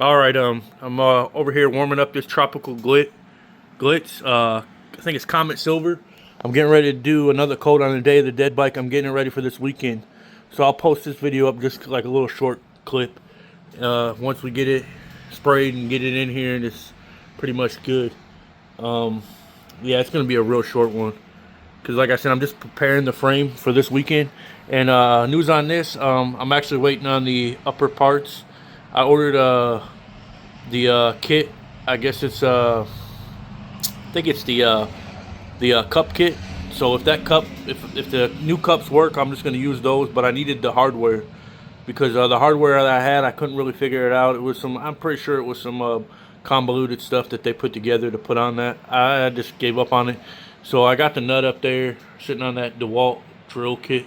All right, I'm over here warming up this tropical glitz. I think it's Comet Silver. I'm getting ready to do another coat on the Day of the Dead bike. I'm getting it ready for this weekend, so I'll post this video up just like a little short clip. Once we get it sprayed and get it in here, and it's pretty much good. Yeah, it's gonna be a real short one because, like I said, I'm just preparing the frame for this weekend. And news on this, I'm actually waiting on the upper parts. I ordered the kit. I guess it's I think it's the cup kit. So if that cup, if the new cups work, I'm just gonna use those. But I needed the hardware because the hardware that I had, I couldn't really figure it out. It was some, I'm pretty sure it was some convoluted stuff that they put together to put on that. I just gave up on it. So I got the nut up there sitting on that DeWalt drill kit.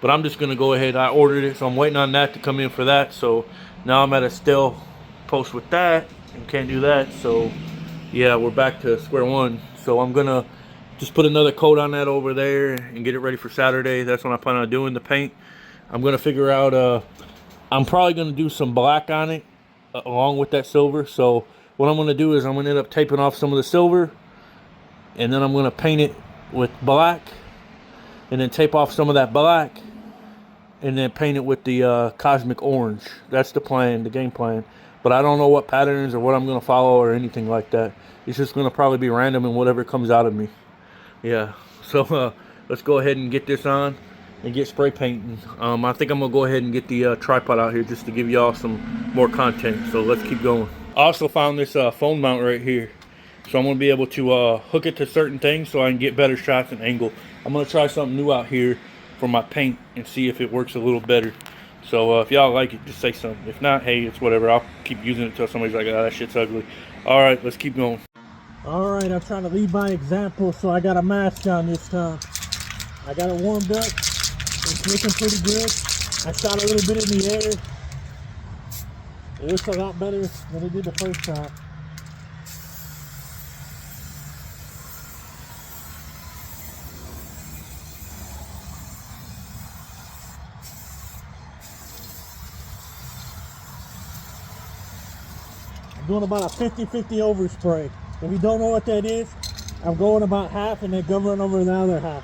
But I'm just gonna go ahead. I ordered it, so I'm waiting on that to come in for that. So now I'm at a stale post with that and can't do that. So yeah, we're back to square one. So I'm gonna just put another coat on that over there and get it ready for Saturday. That's when I plan on doing the paint. I'm gonna figure out I'm probably gonna do some black on it along with that silver. So what I'm gonna do is I'm gonna end up taping off some of the silver, and then I'm gonna paint it with black, and then tape off some of that black, and then paint it with the cosmic orange. That's the plan, the game plan. But I don't know what patterns or what I'm gonna follow or anything like that. It's just gonna probably be random and whatever comes out of me. Yeah, so let's go ahead and get this on and get spray painting. I think I'm gonna go ahead and get the tripod out here just to give y'all some more content. So let's keep going. I also found this phone mount right here. So I'm gonna be able to hook it to certain things so I can get better shots and angle. I'm gonna try something new out here for my paint and see if it works a little better. So if y'all like it, just say something. If not, hey, it's whatever. I'll keep using it until somebody's like, oh, that shit's ugly. All right, let's keep going. All right, I'm trying to lead by example, so I got a mask on this time. I got it warmed up. It's looking pretty good. I shot a little bit in the air. It looks a lot better than it did the first time. I'm doing about a 50-50 overspray. If you don't know what that is, I'm going about half and then going over the other half.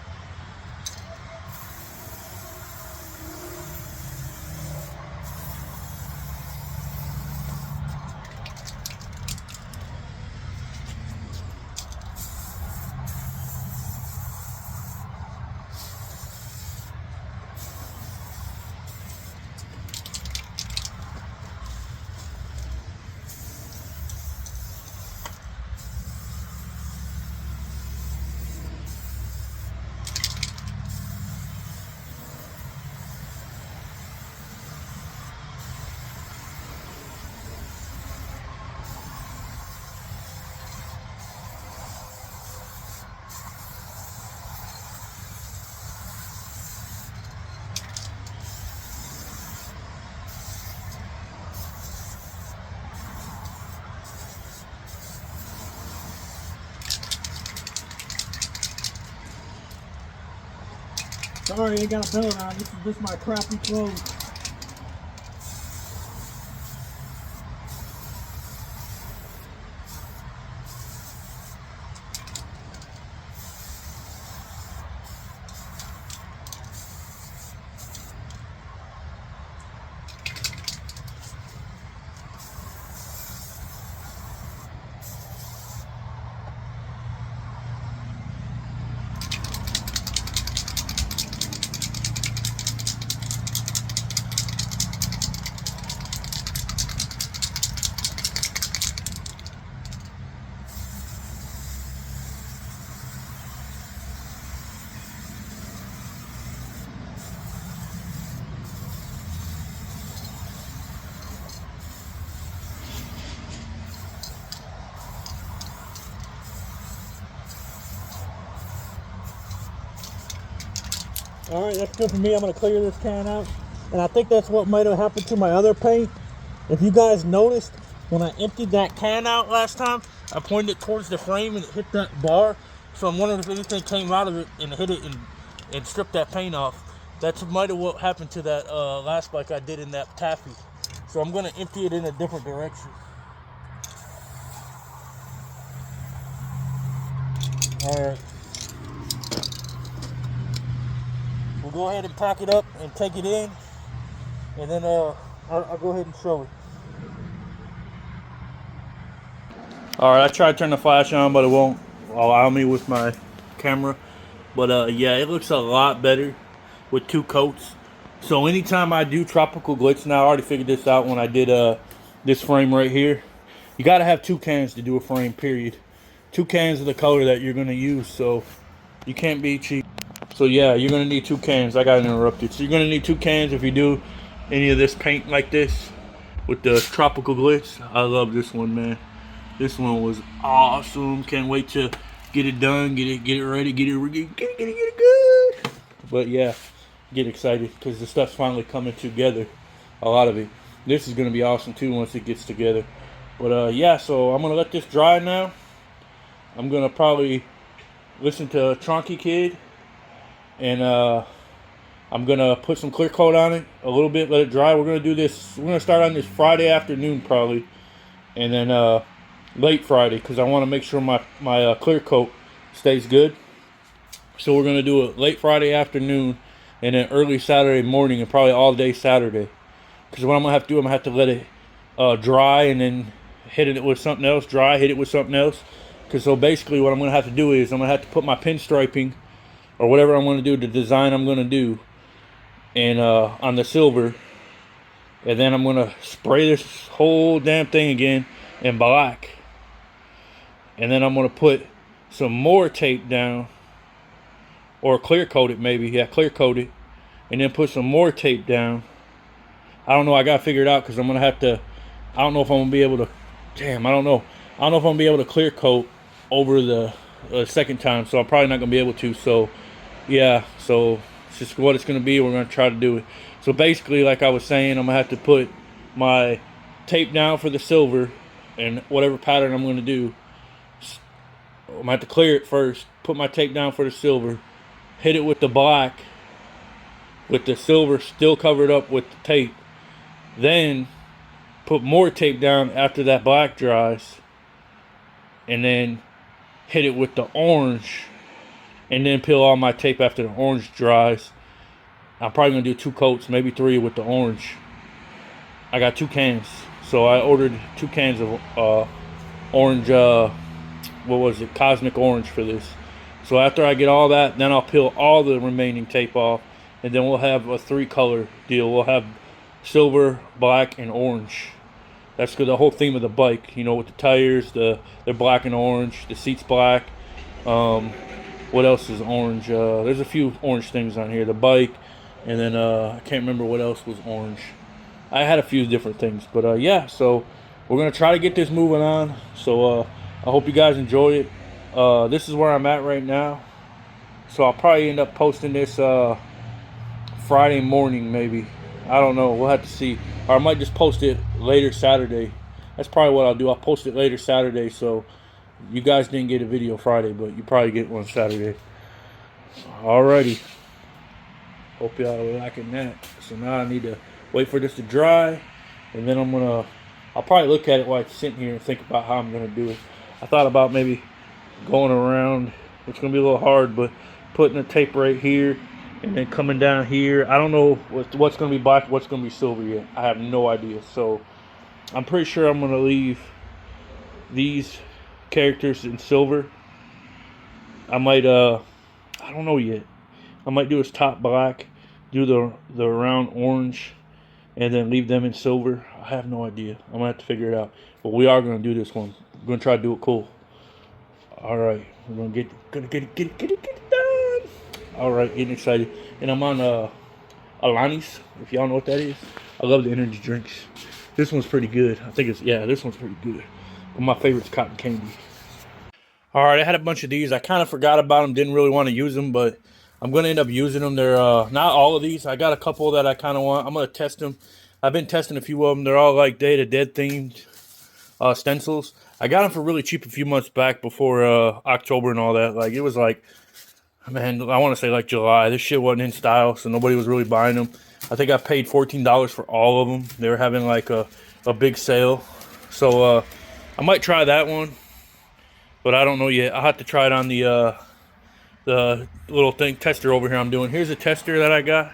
Sorry, I got a belt on. This is just my crappy clothes. All right, that's good for me. I'm gonna clear this can out. And I think that's what might have happened to my other paint. If you guys noticed, when I emptied that can out last time, I pointed it towards the frame and it hit that bar. So I'm wondering if anything came out of it and hit it and stripped that paint off. That's might have what happened to that last bike I did in that taffy. So I'm gonna empty it in a different direction. All right. We'll go ahead and pack it up and take it in, and then I'll go ahead and show it. All right, I tried to turn the flash on, but it won't allow me with my camera. But yeah, it looks a lot better with 2 coats. So anytime I do tropical glitz now, I already figured this out when I did this frame right here. You got to have 2 cans to do a frame, period. 2 cans of the color that you're going to use, so you can't be cheap. So yeah, you're going to need 2 cans. I got interrupted. So you're going to need 2 cans if you do any of this paint like this with the tropical glitz. I love this one, man. This one was awesome. Can't wait to get it done, get it ready, get it good. But yeah, get excited because the stuff's finally coming together. A lot of it. This is gonna be awesome too once it gets together. But yeah, so I'm gonna let this dry now. I'm gonna probably listen to Tronky Kid, and I'm gonna put some clear coat on it a little bit, let it dry. We're gonna do this. We're gonna start on this Friday afternoon probably, and then late Friday because I want to make sure my clear coat stays good. So we're gonna do it late Friday afternoon, and then early Saturday morning, and probably all day Saturday. Because what I'm gonna have to do, I'm gonna have to let it dry, and then hit it with something else. Dry, hit it with something else. Because so basically, what I'm gonna have to do is I'm gonna have to put my pinstriping or whatever I'm gonna do, the design I'm gonna do, and on the silver, and then I'm gonna spray this whole damn thing again in black. And then I'm going to put some more tape down, or clear coat it maybe. Yeah, clear coat it. And then put some more tape down. I don't know. I got to figure it out because I'm going to have to, I don't know if I'm going to be able to, damn, I don't know. I don't know if I'm going to be able to clear coat over the second time. So I'm probably not going to be able to. So yeah, so it's just what it's going to be. We're going to try to do it. So basically, like I was saying, I'm going to have to put my tape down for the silver and whatever pattern I'm going to do. I'm going to have to clear it first, put my tape down for the silver, hit it with the black, with the silver still covered up with the tape. Then put more tape down after that black dries, and then hit it with the orange, and then peel all my tape after the orange dries. I'm probably going to do 2 coats, maybe 3 with the orange. I got 2 cans, so I ordered 2 cans of orange, what was it, cosmic orange for this. So after I get all that, then I'll peel all the remaining tape off, and then we'll have a 3-color deal. We'll have silver, black, and orange. That's the whole theme of the bike, you know, with the tires, they're black and orange, the seat's black. What else is orange? There's a few orange things on here. The bike, and then I can't remember what else was orange. I had a few different things, but yeah, so we're gonna try to get this moving on. So I hope you guys enjoy it. This is where I'm at right now. So I'll probably end up posting this Friday morning, maybe. I don't know. We'll have to see. Or I might just post it later Saturday. That's probably what I'll do. I'll post it later Saturday. So you guys didn't get a video Friday, but you probably get one Saturday. Alrighty. Hope y'all are liking that. So now I need to wait for this to dry. And then I'll probably look at it while it's sitting here and think about how I'm going to do it. I thought about maybe going around. It's going to be a little hard, but putting the tape right here and then coming down here. I don't know what's going to be black, what's going to be silver yet. I have no idea. So I'm pretty sure I'm going to leave these characters in silver. I might, I don't know yet. I might do his top black, do the round orange, and then leave them in silver. I have no idea. I'm going to have to figure it out. But we are going to do this one. We're going to try to do it cool. All right. We're going to get it done. All right. Getting excited. And I'm on Alani's, if y'all know what that is. I love the energy drinks. This one's pretty good. I think this one's pretty good. But my favorite's cotton candy. All right. I had a bunch of these. I kind of forgot about them. Didn't really want to use them, but I'm going to end up using them. They're not all of these. I got a couple that I kind of want. I'm going to test them. I've been testing a few of them. They're all like Day of the Dead themed stencils. I got them for really cheap a few months back before October and all that. Like, it was like, man, I want to say like July. This shit wasn't in style, so nobody was really buying them. I think I paid $14 for all of them. They were having like a big sale. So I might try that one. but I don't know yet. I'll have to try it on the little thing tester over here I'm doing. Here's a tester that I got.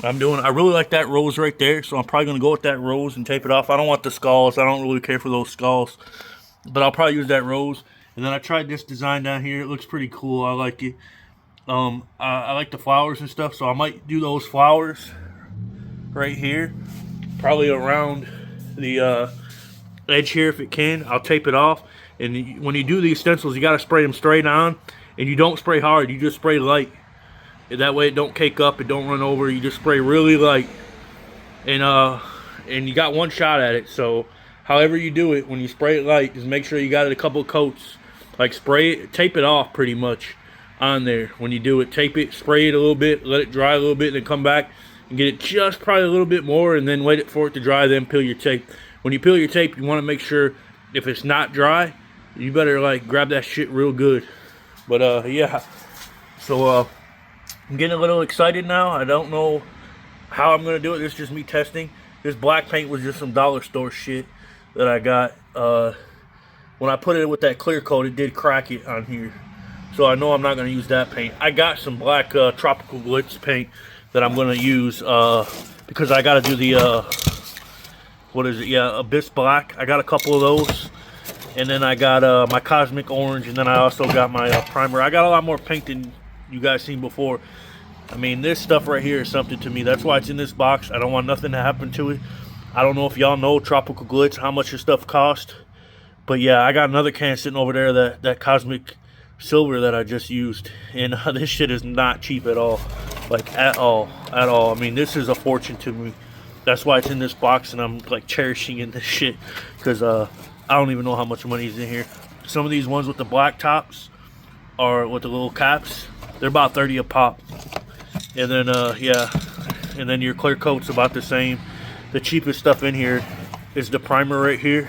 I really like that rose right there, so I'm probably going to go with that rose and tape it off. I don't want the skulls. I don't really care for those skulls, but I'll probably use that rose. And then I tried this design down here. It looks pretty cool. I like it. I like the flowers and stuff, so I might do those flowers right here, probably around the edge here if it can. I'll tape it off. And when you do these stencils, you got to spray them straight on, and you don't spray hard. You just spray light. That way it don't cake up, it don't run over. You just spray really light, and you got one shot at it. So however you do it, when you spray it light, just make sure you got it a couple of coats. Like spray it, tape it off pretty much on there. When you do it, tape it, spray it a little bit, let it dry a little bit, then come back and get it just probably a little bit more, and then wait it for it to dry, then peel your tape. When you peel your tape, you want to make sure if it's not dry, you better like grab that shit real good. But yeah, so I'm getting a little excited now. I don't know how I'm going to do it. This is just me testing. This black paint was just some dollar store shit that I got. When I put it with that clear coat, it did crack it on here. So I know I'm not going to use that paint. I got some black Tropical Glitz paint that I'm going to use because I got to do the, what is it? Yeah, Abyss Black. I got a couple of those. And then I got my Cosmic Orange. And then I also got my primer. I got a lot more paint than you guys seen before. I mean, this stuff right here is something to me. That's why it's in this box. I don't want nothing to happen to it. I don't know if y'all know Tropical Glitz, how much this stuff cost. But yeah, I got another can sitting over there, that Cosmic Silver that I just used. And this shit is not cheap at all. Like, at all. I mean, this is a fortune to me. That's why it's in this box, and I'm like cherishing in this shit. Because I don't even know how much money is in here. Some of these ones with the black tops, or with the little caps, they're about 30 a pop. And then yeah, and then your clear coat's about the same. The cheapest stuff in here is the primer right here.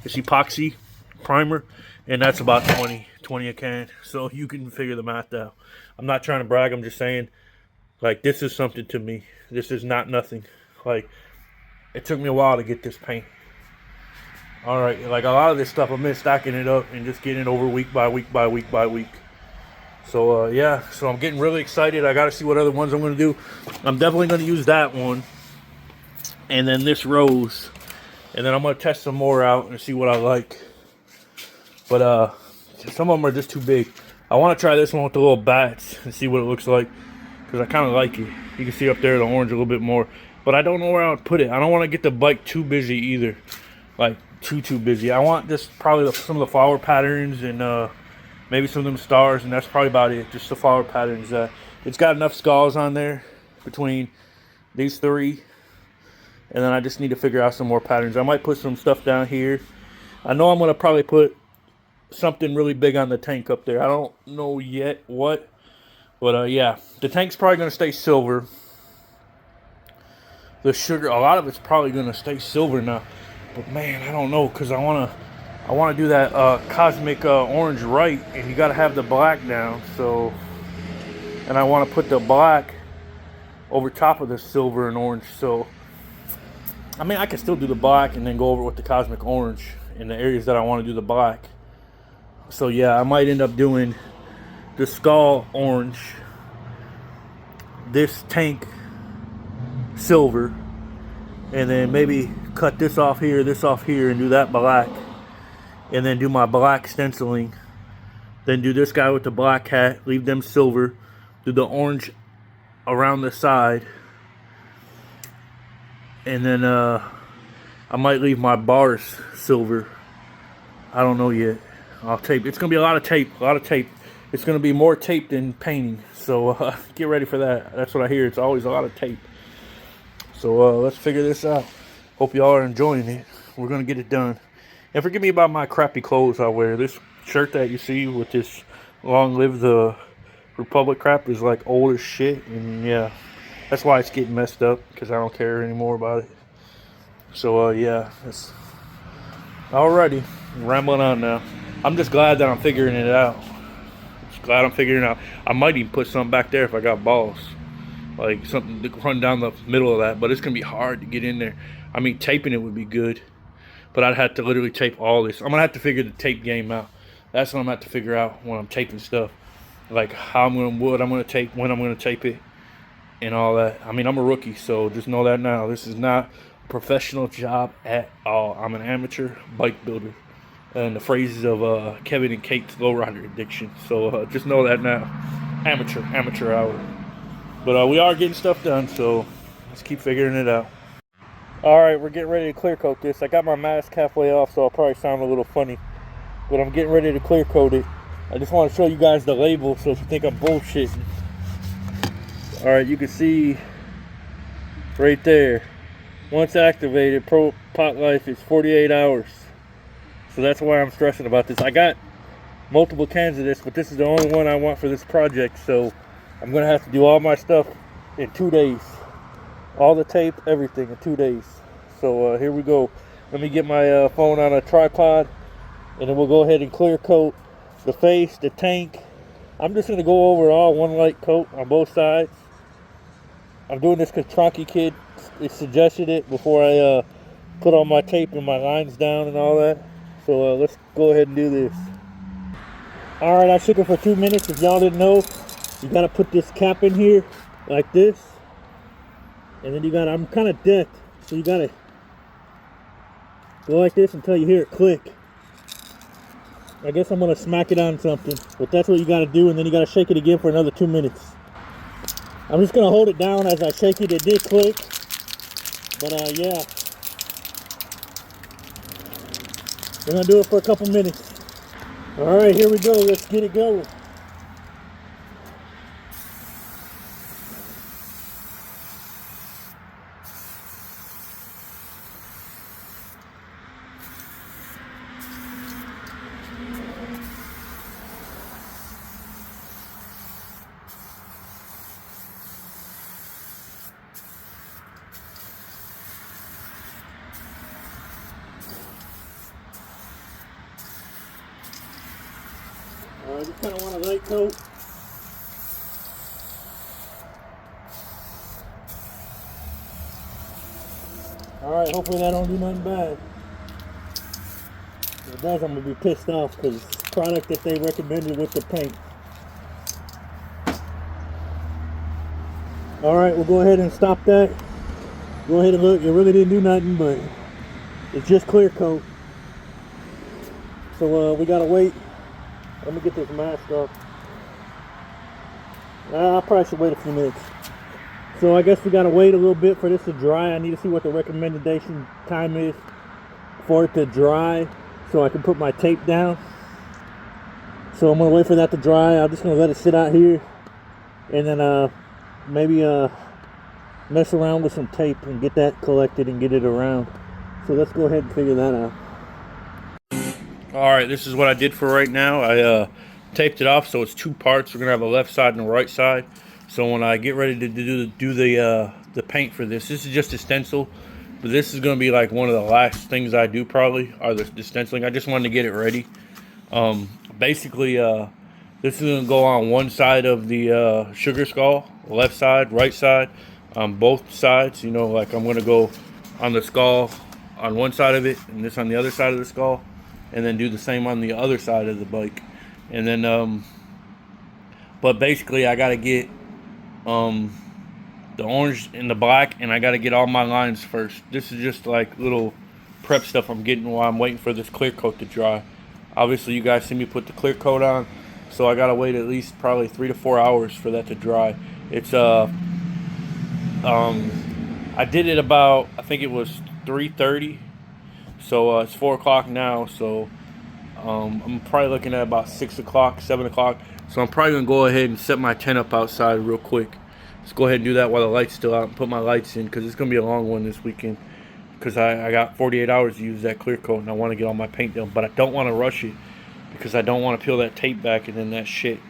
It's epoxy primer, and that's about 20 a can. So you can figure the math out. I'm not trying to brag, I'm just saying, like, this is something to me. This is not nothing. Like, it took me a while to get this paint. Alright, like a lot of this stuff, I've been stacking it up and just getting it over week by week by week by week. So yeah, so I'm getting really excited. I gotta see what other ones I'm gonna do. I'm definitely gonna use that one, and then this rose, and then I'm gonna test some more out and see what I like. But some of them are just too big. I want to try this one with the little bats and see what it looks like, because I kind of like it. You can see up there the orange a little bit more, but I don't know where I would put it. I don't want to get the bike too busy either, like too busy. I want just probably some of the flower patterns and maybe some of them stars, and that's probably about it. Just the flower patterns. It's got enough skulls on there between these three, and then I just need to figure out some more patterns. I might put some stuff down here. I know I'm going to probably put something really big on the tank up there. I don't know yet what, but yeah, the tank's probably going to stay silver. The sugar, a lot of it's probably going to stay silver now, but man, I don't know, because I want to do that cosmic orange right, and you got to have the black down. So, and I want to put the black over top of the silver and orange. So I mean, I can still do the black and then go over with the cosmic orange in the areas that I want to do the black. So yeah, I might end up doing the skull orange, this tank silver, and then maybe cut this off here, and do that black, and then do my black stenciling, then do this guy with the black hat, leave them silver, do the orange around the side, and then I might leave my bars silver. I don't know yet. I'll tape. It's gonna be a lot of tape. It's gonna be more tape than painting. So get ready for that. That's what I hear. It's always a lot of tape. So let's figure this out. Hope y'all are enjoying it. We're gonna get it done. And forgive me about my crappy clothes I wear. This shirt that you see with this "Long Live the Republic" crap is like old as shit, and yeah, that's why it's getting messed up, because I don't care anymore about it. So yeah, that's alrighty. Rambling on now. I'm just glad that I'm figuring it out. Just glad I'm figuring it out. I might even put something back there if I got balls, like something to run down the middle of that. But it's gonna be hard to get in there. I mean, taping it would be good, but I'd have to literally tape all this. I'm gonna have to figure the tape game out. That's what I'm going to have to figure out when I'm taping stuff. Like what I'm gonna tape, when I'm gonna tape it, and all that. I mean, I'm a rookie, so just know that now. This is not a professional job at all. I'm an amateur bike builder, and the phrases of Kevin and Kate's Lowrider addiction. So just know that now. Amateur hour. But we are getting stuff done, so let's keep figuring it out. All right, we're getting ready to clear coat this. I got my mask halfway off, so I'll probably sound a little funny, but I'm getting ready to clear coat it. I just want to show you guys the label so if you think I'm bullshitting. Alright, you can see right there. Once activated, Pro Pot Life is 48 hours. So that's why I'm stressing about this. I got multiple cans of this, but this is the only one I want for this project. So I'm going to have to do all my stuff in 2 days. All the tape, everything in 2 days. So here we go. Let me get my phone on a tripod, and then we'll go ahead and clear coat the face, the tank. I'm just going to go over all one light coat on both sides. I'm doing this because Tronky Kid suggested it before I put all my tape and my lines down and all that. So let's go ahead and do this. Alright, I shook it for 2 minutes. If y'all didn't know, you got to put this cap in here like this. And then you got to, I'm kind of decked, so you got to go like this until you hear it click. I guess I'm going to smack it on something, but that's what you got to do, and then you got to shake it again for another 2 minutes. I'm just going to hold it down as I shake it. It did click, but yeah. We're going to do it for a couple minutes. Alright, here we go. Let's get it going. I just kind of want a light coat. Alright, hopefully that don't do nothing bad. If it does, I'm going to be pissed off because it's a product that they recommended with the paint. Alright, we'll go ahead and stop that. Go ahead and look. It really didn't do nothing, but it's just clear coat. So we got to wait. Let me get this mask off. I probably should wait a few minutes. So I guess we gotta wait a little bit for this to dry. I need to see what the recommendation time is for it to dry so I can put my tape down. So I'm gonna wait for that to dry. I'm just gonna let it sit out here and then maybe mess around with some tape and get that collected and get it around. So let's go ahead and figure that out. Alright, this is what I did for right now. I taped it off so it's 2 parts. We're going to have a left side and a right side. So when I get ready to do the paint for this is just a stencil. But this is going to be like one of the last things I do probably, are the stenciling. I just wanted to get it ready. Basically, this is going to go on one side of the sugar skull, left side, right side, on both sides. You know, like I'm going to go on the skull on one side of it and this on the other side of the skull. And then do the same on the other side of the bike. And then, but basically I got to get the orange and the black, and I got to get all my lines first. This is just like little prep stuff I'm getting while I'm waiting for this clear coat to dry. Obviously you guys see me put the clear coat on, so I got to wait at least probably 3 to 4 hours for that to dry. It's I did it about, I think it was 3:30. So it's 4 o'clock now, so I'm probably looking at about 6 o'clock, 7 o'clock. So I'm probably going to go ahead and set my tent up outside real quick. Let's go ahead and do that while the light's still out and put my lights in, because it's going to be a long one this weekend. Because I got 48 hours to use that clear coat, and I want to get all my paint done. But I don't want to rush it, because I don't want to peel that tape back, and then that shit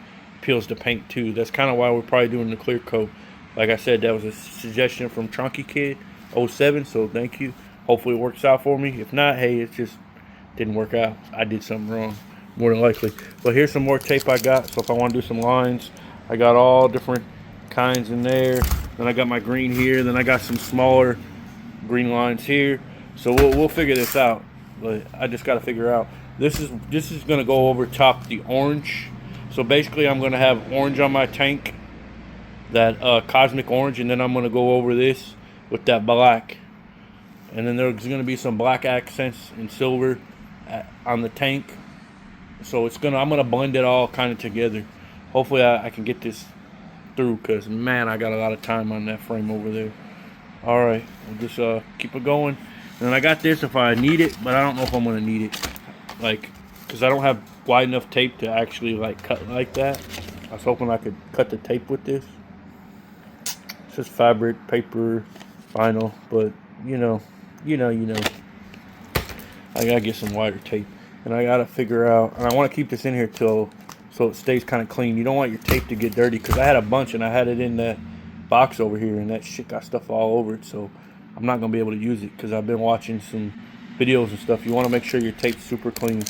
peels the paint too. That's kind of why we're probably doing the clear coat. Like I said, that was a suggestion from Tronky Kid 07, so thank you. Hopefully it works out for me. If not, hey, it just didn't work out. I did something wrong, more than likely. But here's some more tape I got. So if I want to do some lines, I got all different kinds in there. Then I got my green here. Then I got some smaller green lines here. So we'll figure this out. But I just got to figure out This is gonna go over top the orange. So basically, I'm gonna have orange on my tank, that cosmic orange, and then I'm gonna go over this with that black, and then there's gonna be some black accents and silver on the tank. So I'm gonna blend it all kind of together. Hopefully, I can get this through, because man, I got a lot of time on that frame over there. All right, we'll just keep it going. And then I got this if I need it, but I don't know if I'm gonna need it, like, because I don't have wide enough tape to actually like cut like that. I was hoping I could cut the tape with this. It's just fabric, paper, vinyl, but you know, I gotta get some wider tape, and I gotta figure out. And I want to keep this in here so it stays kind of clean. You don't want your tape to get dirty, because I had a bunch and I had it in that box over here, and that shit got stuff all over it. So I'm not gonna be able to use it, because I've been watching some videos and stuff. You want to make sure your tape's super clean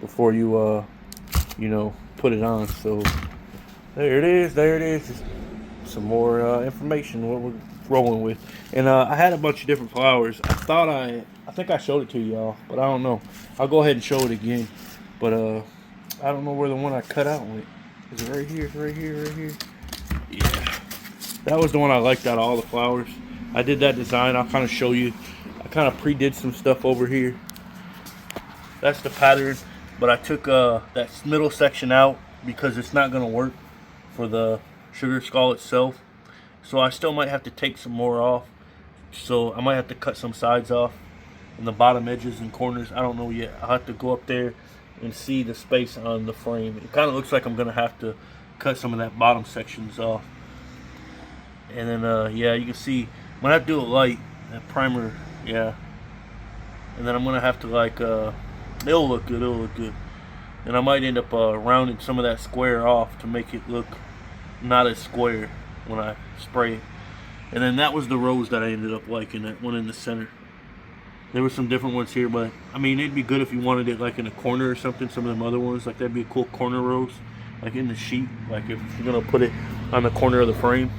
before you put it on. So there it is. Just some more information what we're rolling with. And I had a bunch of different flowers. I think I showed it to y'all, but I don't know. I'll go ahead and show it again. But I don't know where the one I cut out went. Is it right here? Right here. Yeah, that was the one I liked out of all the flowers. I did that design. I'll kind of show you. I kind of pre-did some stuff over here. That's the pattern, but I took that middle section out because it's not going to work for the sugar skull itself. So I still might have to take some more off. So I might have to cut some sides off and the bottom edges and corners. I don't know yet. I'll have to go up there and see the space on the frame. It kind of looks like I'm going to have to cut some of that bottom sections off. And then, yeah, you can see when I do it light, that primer, yeah. And then I'm going to have to, like, it'll look good. And I might end up rounding some of that square off to make it look not as square when I spray it. And then that was the rose that I ended up liking, that one in the center. There were some different ones here, but I mean, it'd be good if you wanted it like in a corner or something. Some of them other ones, like that'd be a cool corner rose, like in the sheet, like if you're gonna put it on the corner of the frame.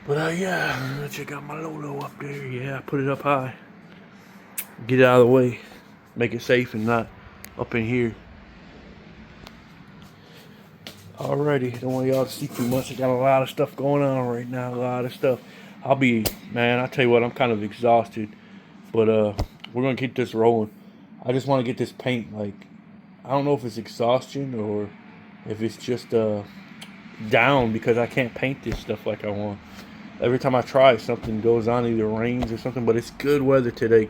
But yeah, check out my Lolo up there. Yeah, I put it up high. Get it out of the way, make it safe and not up in here. Alrighty, don't want y'all to see too much. I got a lot of stuff going on right now, a lot of stuff. I'll tell you what, I'm kind of exhausted, but we're gonna keep this rolling. I just want to get this paint, like, I don't know if it's exhaustion or if it's just down because I can't paint this stuff like I want. Every time I try, something goes on, either rains or something, but it's good weather today,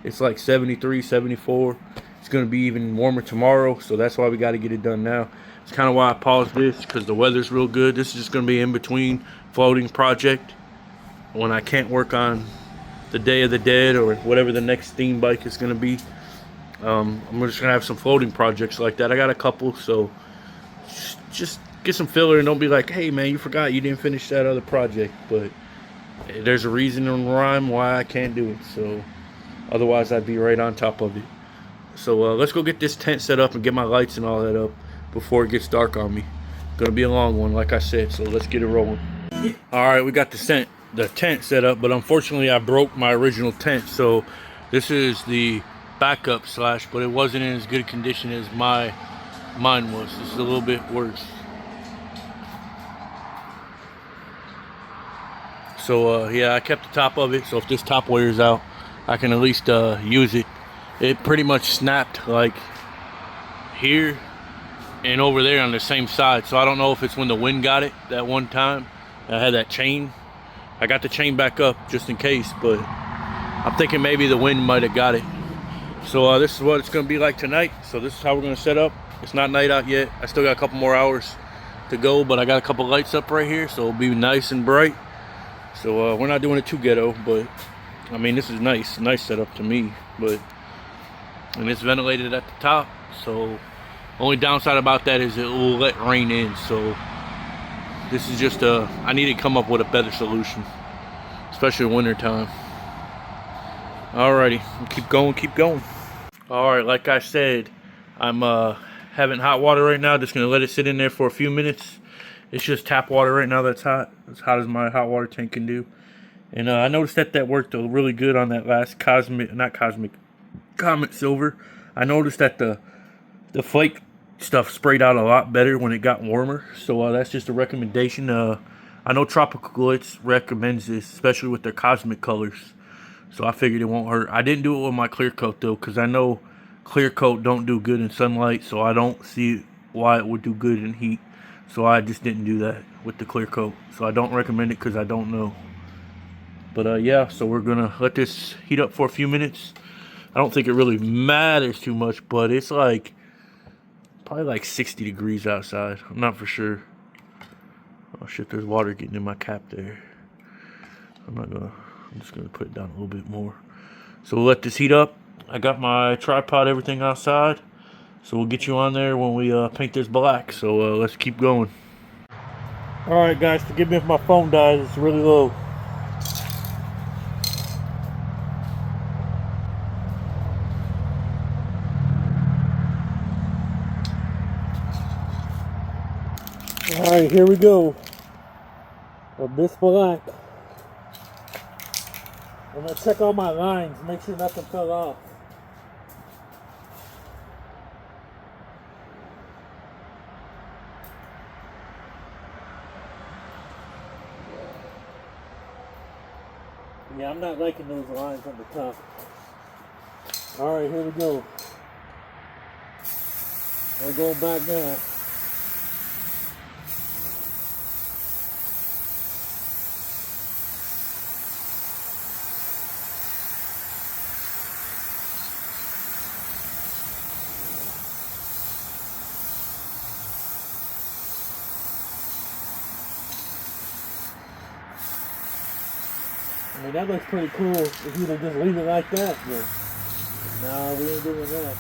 It's like 73, 74. It's going to be even warmer tomorrow, so that's why we got to get it done now. It's kind of why I paused this, because the weather's real good. This is just going to be in between floating project when I can't work on the Day of the Dead or whatever the next theme bike is going to be. I'm just going to have some floating projects like that. I got a couple, so just get some filler and don't be like, hey man, you forgot you didn't finish that other project. But there's a reason and rhyme why I can't do it, so otherwise I'd be right on top of it. So let's go get this tent set up and get my lights and all that up before it gets dark on me. Gonna be a long one, like I said, so let's get it rolling. Alright, we got the tent set up, but unfortunately I broke my original tent, so this is the backup / but it wasn't in as good condition as mine was. This is a little bit worse. So yeah, I kept the top of it, so if this top wears out, I can at least use it. It pretty much snapped like here and over there on the same side. So I don't know if it's when the wind got it that one time. I had that chain. I got the chain back up just in case, but I'm thinking maybe the wind might have got it. So this is what it's going to be like tonight. So this is how we're going to set up. It's not night out yet. I still got a couple more hours to go, but I got a couple lights up right here, so it'll be nice and bright. So we're not doing it too ghetto, but I mean, this is nice setup to me. And it's ventilated at the top, so only downside about that is it will let rain in. So this is just I need to come up with a better solution, especially winter time. Alrighty, keep going. Alright, like I said, I'm having hot water right now. Just gonna let it sit in there for a few minutes. It's just tap water right now that's hot. As hot as my hot water tank can do. And I noticed that worked really good on that last Comet Silver. I noticed that the flake stuff sprayed out a lot better when it got warmer. So that's just a recommendation. I know Tropical Glitz recommends this, especially with their cosmic colors. So I figured it won't hurt. I didn't do it with my clear coat though, because I know clear coat don't do good in sunlight. So I don't see why it would do good in heat. So I just didn't do that with the clear coat. So I don't recommend it because I don't know. But yeah, so we're gonna let this heat up for a few minutes. I don't think it really matters too much, but it's like probably like 60 degrees outside. I'm not for sure. Oh shit, there's water getting in my cap there. I'm just gonna put it down a little bit more. So we'll let this heat up. I got my tripod, everything outside. So we'll get you on there when we paint this black. So let's keep going. Alright guys, forgive me if my phone dies, it's really low. Alright, here we go. Of this black. I'm going to check all my lines, make sure nothing fell off. Yeah, I'm not liking those lines on the top. Alright, here we go. We're going back now. I mean, that looks pretty cool if you'd have just leave it like that, but no, we ain't doing that.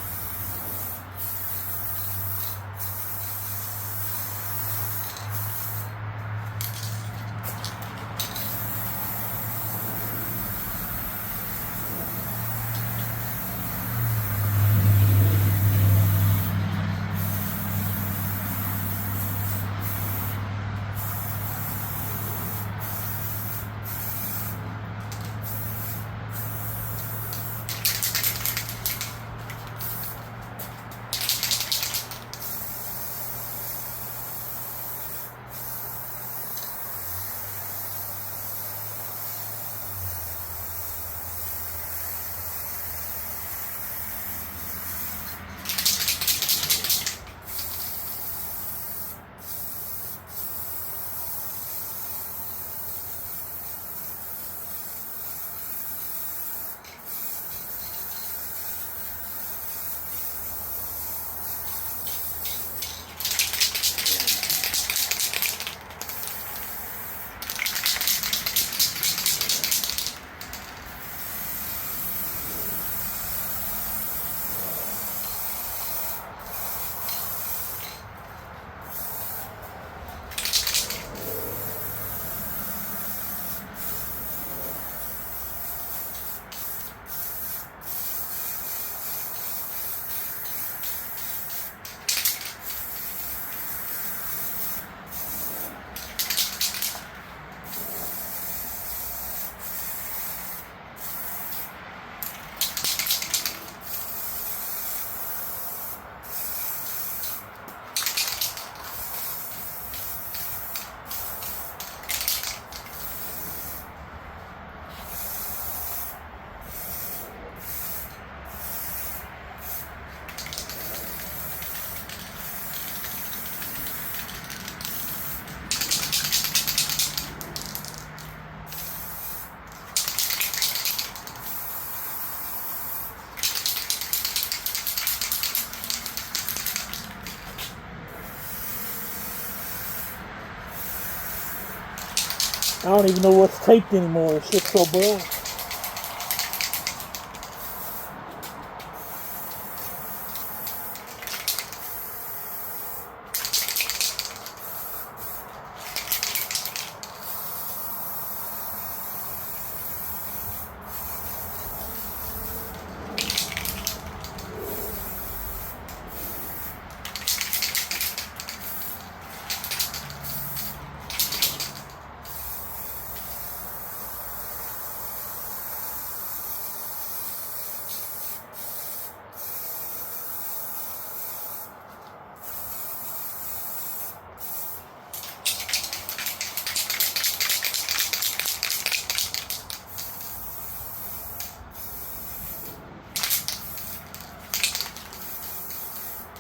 I don't even know what's taped anymore. This shit's so black.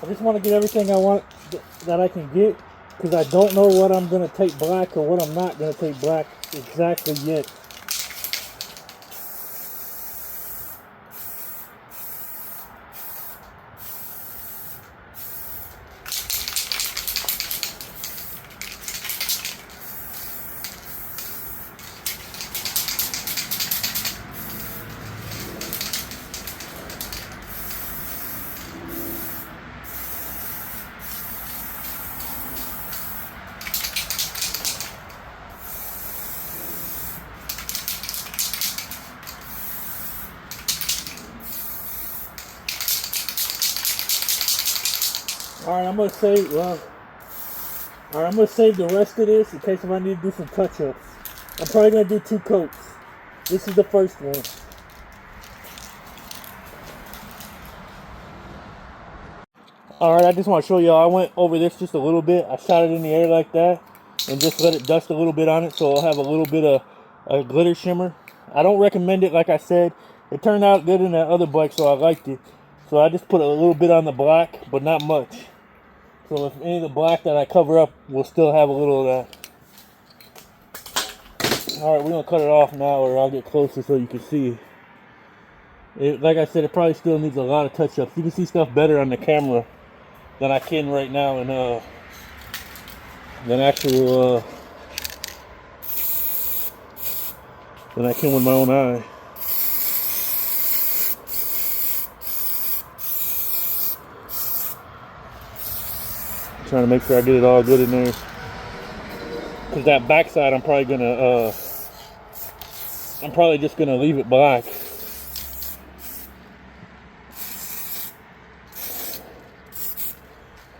I just want to get everything I want that I can get, because I don't know what I'm going to take black or what I'm not going to take black exactly yet. Alright, I'm gonna save the rest of this in case if I need to do some touch-ups. I'm probably gonna do 2 coats. This is the first one. Alright, I just want to show y'all, I went over this just a little bit. I shot it in the air like that and just let it dust a little bit on it so it'll have a little bit of a glitter shimmer. I don't recommend it, like I said. It turned out good in that other bike, so I liked it. So I just put a little bit on the black, but not much. So if any of the black that I cover up will still have a little of that. Alright, we're going to cut it off now, or I'll get closer so you can see it. Like I said, it probably still needs a lot of touch-ups. You can see stuff better on the camera than I can right now, and than I can with my own eye. Trying to make sure I get it all good in there, because that backside I'm probably just gonna leave it black.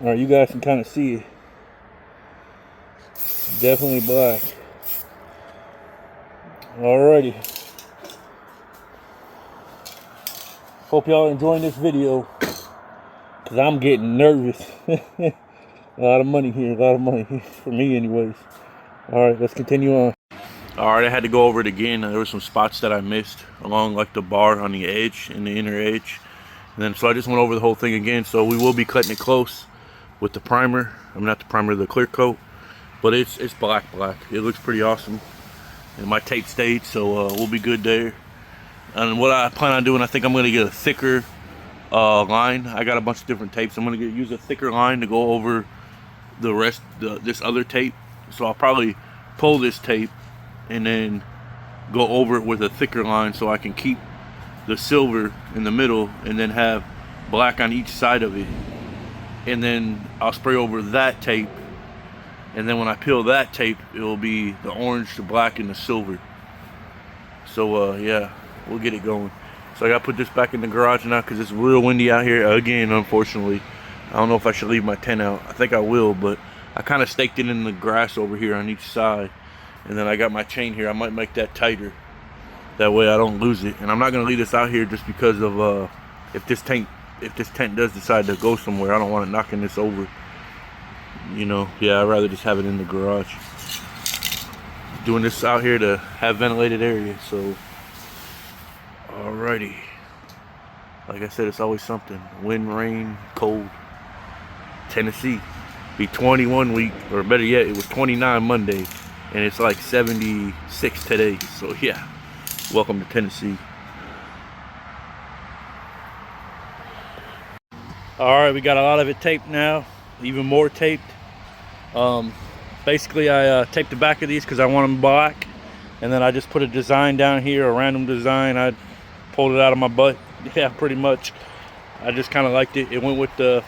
All right, you guys can kind of see it. Definitely black. Alrighty. Hope y'all enjoying this video, because I'm getting nervous. A lot of money here, for me anyways. Alright, let's continue on. Alright, I had to go over it again. There were some spots that I missed along like the bar on the edge, in the inner edge. And then so I just went over the whole thing again. So we will be cutting it close with the primer. I'm not the primer, the clear coat. But it's black. It looks pretty awesome. And my tape stayed, so we'll be good there. And what I plan on doing, I think I'm gonna get a thicker line. I got a bunch of different tapes. I'm gonna use a thicker line to go over the rest, this other tape. So I'll probably pull this tape and then go over it with a thicker line so I can keep the silver in the middle and then have black on each side of it. And then I'll spray over that tape, and then when I peel that tape, it will be the orange, the black, and the silver. So yeah, we'll get it going. So I gotta put this back in the garage now because it's real windy out here again, unfortunately. I don't know if I should leave my tent out. I think I will, but I kind of staked it in the grass over here on each side. And then I got my chain here. I might make that tighter. That way I don't lose it. And I'm not gonna leave this out here just because of if this tent does decide to go somewhere, I don't want it knocking this over. You know, yeah, I'd rather just have it in the garage. Doing this out here to have ventilated areas, so alrighty. Like I said, it's always something. Wind, rain, cold. Tennessee. Be 21 week, or better yet, it was 29 Monday, and it's like 76 today. So yeah, welcome to Tennessee. Alright, we got a lot of it taped now, even more taped. Basically I taped the back of these because I want them black, and then I just put a design down here, a random design. I pulled it out of my butt. Yeah, pretty much. I just kind of liked it. It went with the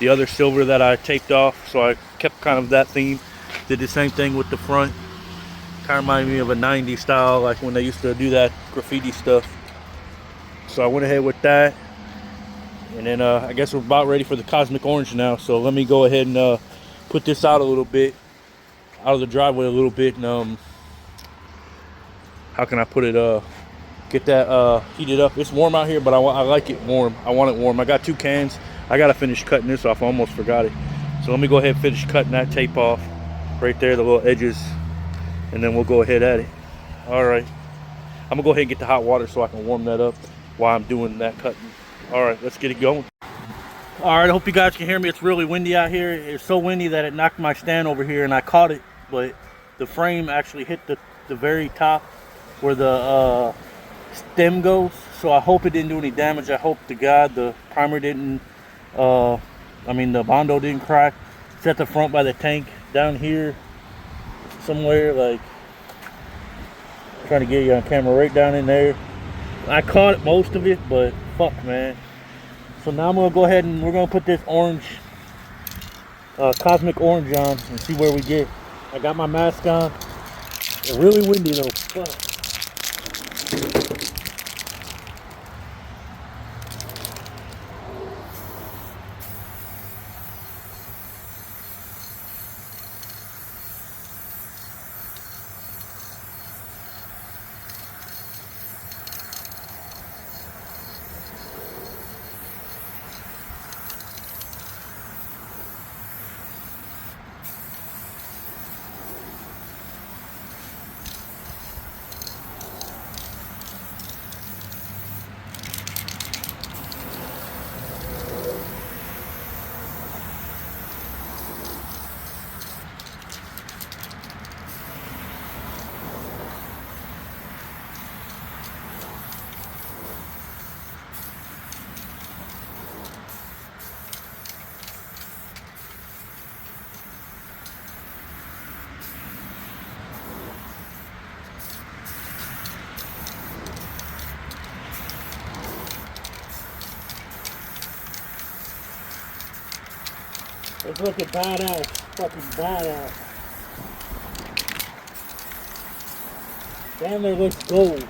other silver that I taped off, so I kept kind of that theme. Did the same thing with the front. Kind of reminded me of a 90s style, like when they used to do that graffiti stuff. So I went ahead with that. And then I guess we're about ready for the cosmic orange now. So let me go ahead and put this out a little bit, out of the driveway a little bit, and how can I put it, get that heated up. It's warm out here, but I like it warm. I want it warm. I got 2 cans. I gotta finish cutting this off. I almost forgot it. So let me go ahead and finish cutting that tape off right there, the little edges, and then we'll go ahead at it. All right, I'm gonna go ahead and get the hot water so I can warm that up while I'm doing that cutting. All right, let's get it going. Alright, I hope you guys can hear me. It's really windy out here. It's so windy that it knocked my stand over here and I caught it, but the frame actually hit the very top where the stem goes. So I hope it didn't do any damage. I hope to God the primer didn't, the Bondo didn't crack. It's at the front by the tank down here somewhere, like trying to get you on camera right down in there. I caught most of it, but fuck, man. So now I'm gonna go ahead and we're gonna put this orange, cosmic orange on and see where we get. I got my mask on. It's really windy though. Fuck. It's looking badass. Fucking badass. Damn, there looks gold.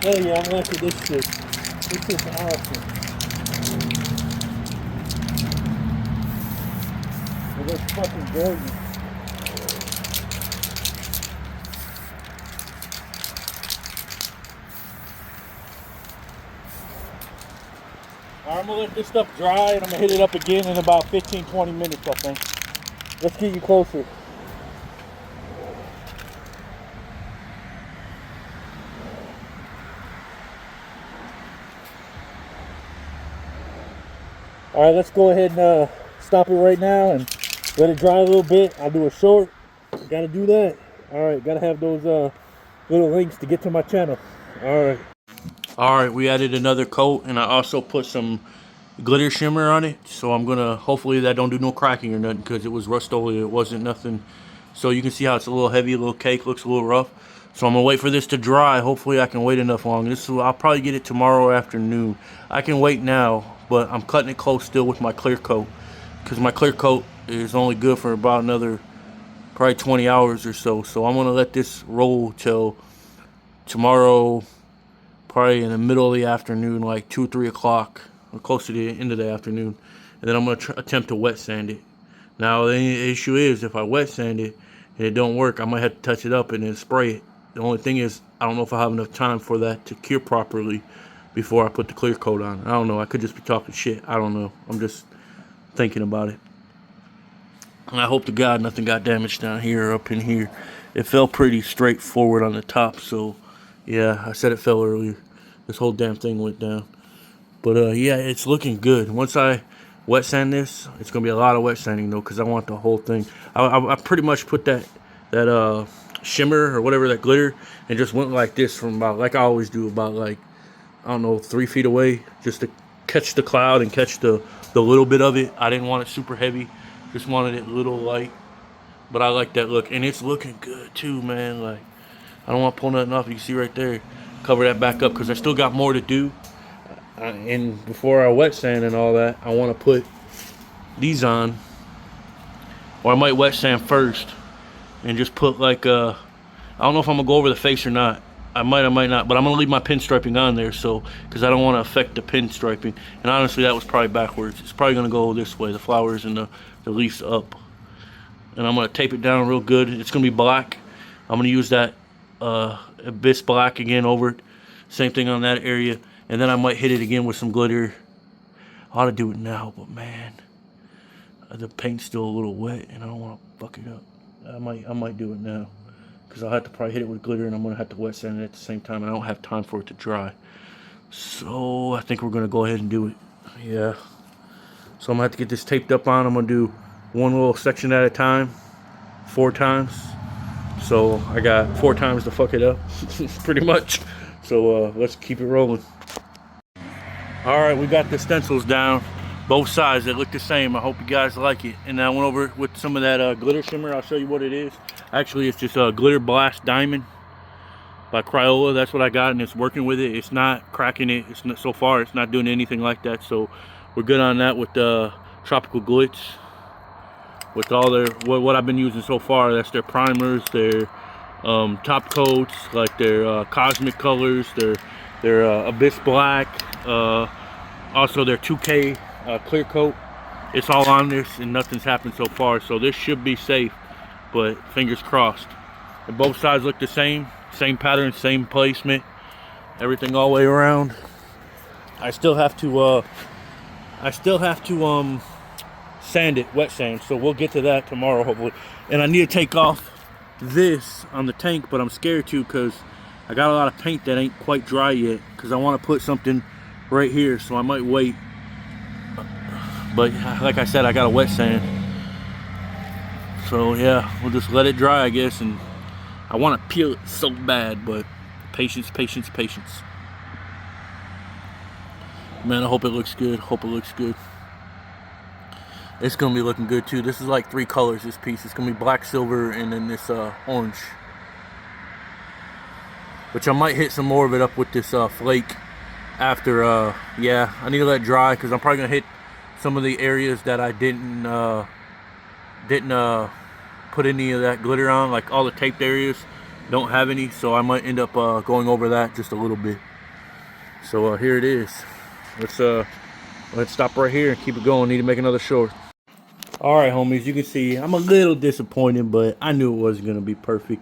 Hell yeah, I'm liking this shit. This is awesome. It looks fucking gorgeous. Alright, I'm gonna let this stuff dry and I'm gonna hit it up again in about 15-20 minutes, I think. Let's get you closer. Alright, let's go ahead and stop it right now and let it dry a little bit. I'll do a short. Gotta do that. Alright, gotta have those little links to get to my channel. Alright, we added another coat and I also put some glitter shimmer on it. So I'm gonna, hopefully that don't do no cracking or nothing because it was Rust-Oleum. It wasn't nothing. So you can see how it's a little heavy, a little cake, looks a little rough. So I'm gonna wait for this to dry. Hopefully I can wait enough long. I'll probably get it tomorrow afternoon. I can wait now, but I'm cutting it close still with my clear coat because my clear coat is only good for about another probably 20 hours or so. So I'm gonna let this roll till tomorrow, probably in the middle of the afternoon, like 2-3 o'clock, or close to the end of the afternoon. and then I'm going to attempt to wet sand it. Now the issue is if I wet sand it and it don't work, I might have to touch it up and then spray it. The only thing is I don't know if I have enough time for that to cure properly before I put the clear coat on. I don't know. I could just be talking shit. I don't know. I'm just thinking about it. And I hope to God nothing got damaged down here or up in here. It fell pretty straightforward on the top, so yeah, I said it fell earlier. This whole damn thing went down. But yeah, it's looking good. Once I wet sand this, it's gonna be a lot of wet sanding though, because I want the whole thing. I pretty much put that shimmer or whatever, that glitter, and just went like this from about, like I always do, about like, I don't know, 3 feet away, just to catch the cloud and catch the little bit of it. I didn't want it super heavy, just wanted it a little light. But I like that look, and it's looking good too, man. Like, I don't want to pull nothing off. You can see right there, cover that back up because I still got more to do. And before I wet sand and all that, I want to put these on, or I might wet sand first and just put like I don't know if I'm gonna go over the face or not. I might not, but I'm gonna leave my pinstriping on there, so because I don't want to affect the pinstriping. And honestly, that was probably backwards. It's probably gonna go this way, the flowers and the leaves up. And I'm gonna tape it down real good. It's gonna be black. I'm gonna use that Abyss black again over it. Same thing on that area. And then I might hit it again with some glitter. I ought to do it now, but man, the paint's still a little wet, and I don't want to fuck it up. I might do it now, because I'll have to probably hit it with glitter, and I'm gonna have to wet sand it at the same time, and I don't have time for it to dry. So I think we're gonna go ahead and do it. Yeah. So I'm gonna have to get this taped up on. I'm gonna do one little section at a time, 4 times. So I got 4 times to fuck it up, pretty much. So let's keep it rolling. All right, we got the stencils down, both sides. They look the same. I hope you guys like it. And I went over with some of that glitter shimmer. I'll show you what it is. Actually, it's just a Glitter Blast Diamond by Crayola. That's what I got, and it's working with it. It's not cracking it. It's not, so far, it's not doing anything like that. So we're good on that with the Tropical Glitz. With all their what I've been using so far, that's their primers, their top coats, like their Cosmic colors, their Abyss Black, also their 2K clear coat. It's all on this, and nothing's happened so far, so this should be safe, but fingers crossed. And both sides look the same pattern, same placement, everything all the way around. I still have to sand it, wet sand, so we'll get to that tomorrow hopefully. And I need to take off this on the tank, but I'm scared to, because I got a lot of paint that ain't quite dry yet, because I want to put something right here, so I might wait. But like I said, I got a wet sand, so yeah, we'll just let it dry, I guess. And I want to peel it so bad, but patience. Man, I hope it looks good. It's gonna be looking good too. This is like 3 colors, this piece. It's gonna be black, silver, and then this orange, which I might hit some more of it up with this flake after. Yeah, I need to let it dry, because I'm probably gonna hit some of the areas that I didn't put any of that glitter on, like all the taped areas don't have any, so I might end up going over that just a little bit. So here it is. Let's stop right here and keep it going. Need to make another short. All right, homies, you can see I'm a little disappointed, but I knew it wasn't gonna be perfect.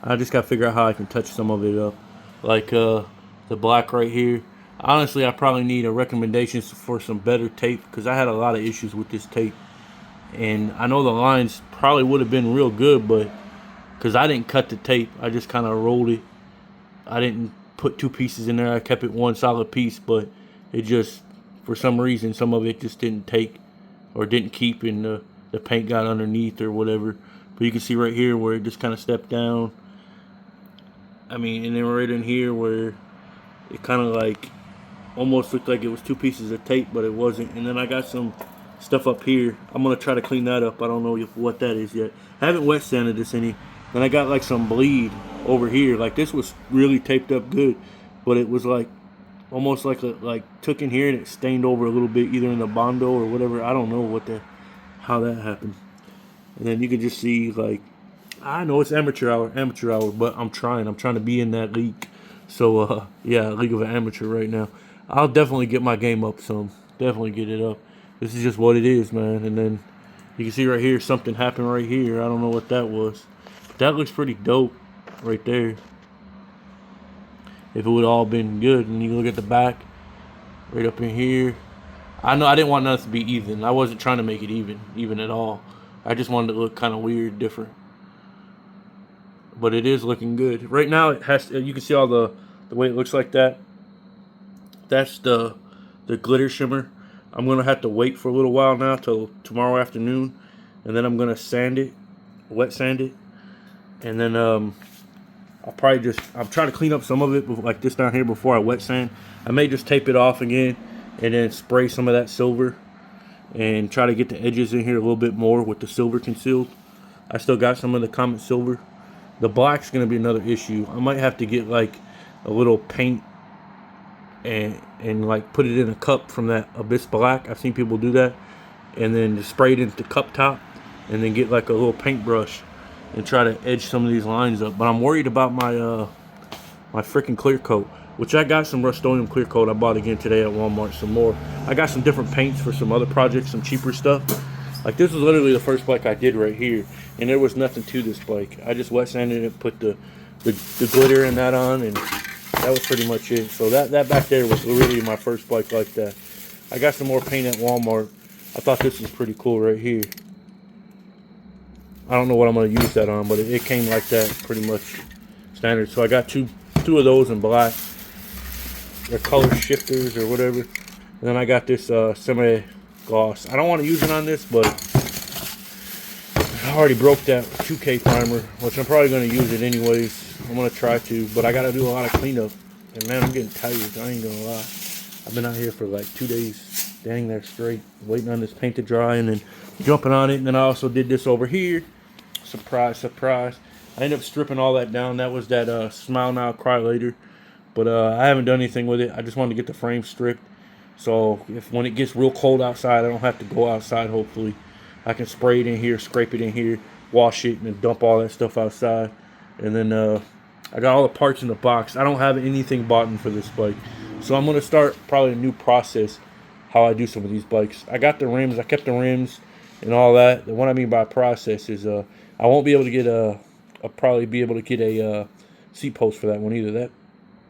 I just gotta figure out how I can touch some of it up, like the black right here. Honestly, I probably need a recommendation for some better tape, because I had a lot of issues with this tape, and I know the lines probably would have been real good, but because I didn't cut the tape, I just kind of rolled it. I didn't put 2 pieces in there. I kept it 1 solid piece, but it just, for some reason, some of it just didn't take or didn't keep, and the paint got underneath or whatever. But you can see right here where it just kind of stepped down. I mean, and then right in here where it kind of like almost looked like it was 2 pieces of tape, but it wasn't. And then I got some stuff up here. I'm gonna try to clean that up. I don't know what that is yet. I haven't wet sanded this any. Then I got like some bleed over here. Like this was really taped up good, but it was like almost like took in here and it stained over a little bit, either in the Bondo or whatever. I don't know how that happened. And then you can just see, like, I know it's amateur hour, but I'm trying to be in that league. So yeah, League of Amateur right now. I'll definitely get my game up some. Definitely get it up. This is just what it is, man. And then you can see right here, something happened right here. I don't know what that was. But that looks pretty dope right there. If it would all been good. And you look at the back, right up in here. I know I didn't want nothing to be even. I wasn't trying to make it even at all. I just wanted to look kind of weird, different. But it is looking good. Right now, it has. You can see all the way it looks like that. That's the glitter shimmer. I'm going to have to wait for a little while now till tomorrow afternoon. And then I'm going to sand it, wet sand it. And then I'll probably just, I'm trying to clean up some of it like this down here before I wet sand. I may just tape it off again and then spray some of that silver and try to get the edges in here a little bit more with the silver concealed. I still got some of the Comet Silver. The black's going to be another issue. I might have to get like a little paint and like put it in a cup from that Abyss Black. I've seen people do that. And then just spray it into the cup top and then get like a little paintbrush and try to edge some of these lines up. But I'm worried about my my freaking clear coat, which I got some Rust-Oleum clear coat I bought again today at Walmart, some more. I got some different paints for some other projects, some cheaper stuff. Like this was literally the first bike I did right here, and there was nothing to this bike. I just wet sanded it, put the glitter and that on, and that was pretty much it. So that back there was literally my first bike like that. I got some more paint at Walmart. I thought this was pretty cool right here. I don't know what I'm going to use that on, but it came like that pretty much standard. So I got two of those in black. They're color shifters or whatever. And then I got this semi-gloss. I don't want to use it on this, but I already broke that 2K primer, which I'm probably going to use it anyways. I'm going to try to, but I got to do a lot of cleanup. And man, I'm getting tired. I ain't going to lie. I've been out here for like 2 days, dang there straight, waiting on this paint to dry and then jumping on it. And then I also did this over here. Surprise, surprise. I ended up stripping all that down. That was that Smile Now, Cry Later. But I haven't done anything with it. I just wanted to get the frame stripped. So if when it gets real cold outside, I don't have to go outside, hopefully. I can spray it in here, scrape it in here, wash it, and then dump all that stuff outside. And then I got all the parts in the box. I don't have anything bought in for this bike. So I'm going to start probably a new process how I do some of these bikes. I got the rims. I kept the rims and all that. And what I mean by process is I won't be able to get I'll probably be able to get a seat post for that one either. That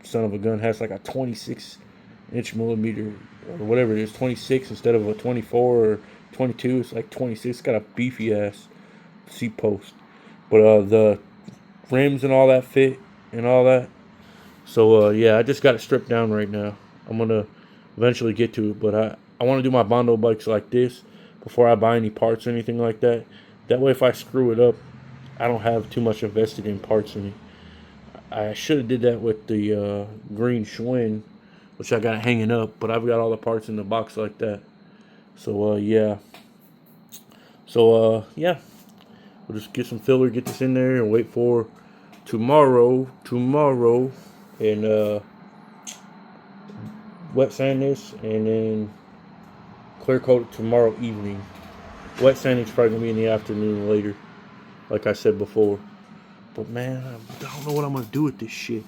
son of a gun has like a 26-inch millimeter or whatever it is, 26 instead of a 24 or 22. It's like 26. It's got a beefy ass seat post. But the rims and all that fit and all that. So yeah, I just got it stripped down right now. I'm gonna eventually get to it, but I want to do my Bondo bikes like this before I buy any parts or anything like that. That way, if I screw it up, I don't have too much invested in parts in it. I should have did that with the green Schwinn, which I got hanging up, but I've got all the parts in the box like that. So yeah. So yeah, we'll just get some filler, get this in there, and wait for tomorrow, and wet sand this, and then clear coat it tomorrow evening. Wet sanding's probably gonna be in the afternoon later, like I said before. But man, I don't know what I'm gonna do with this shit.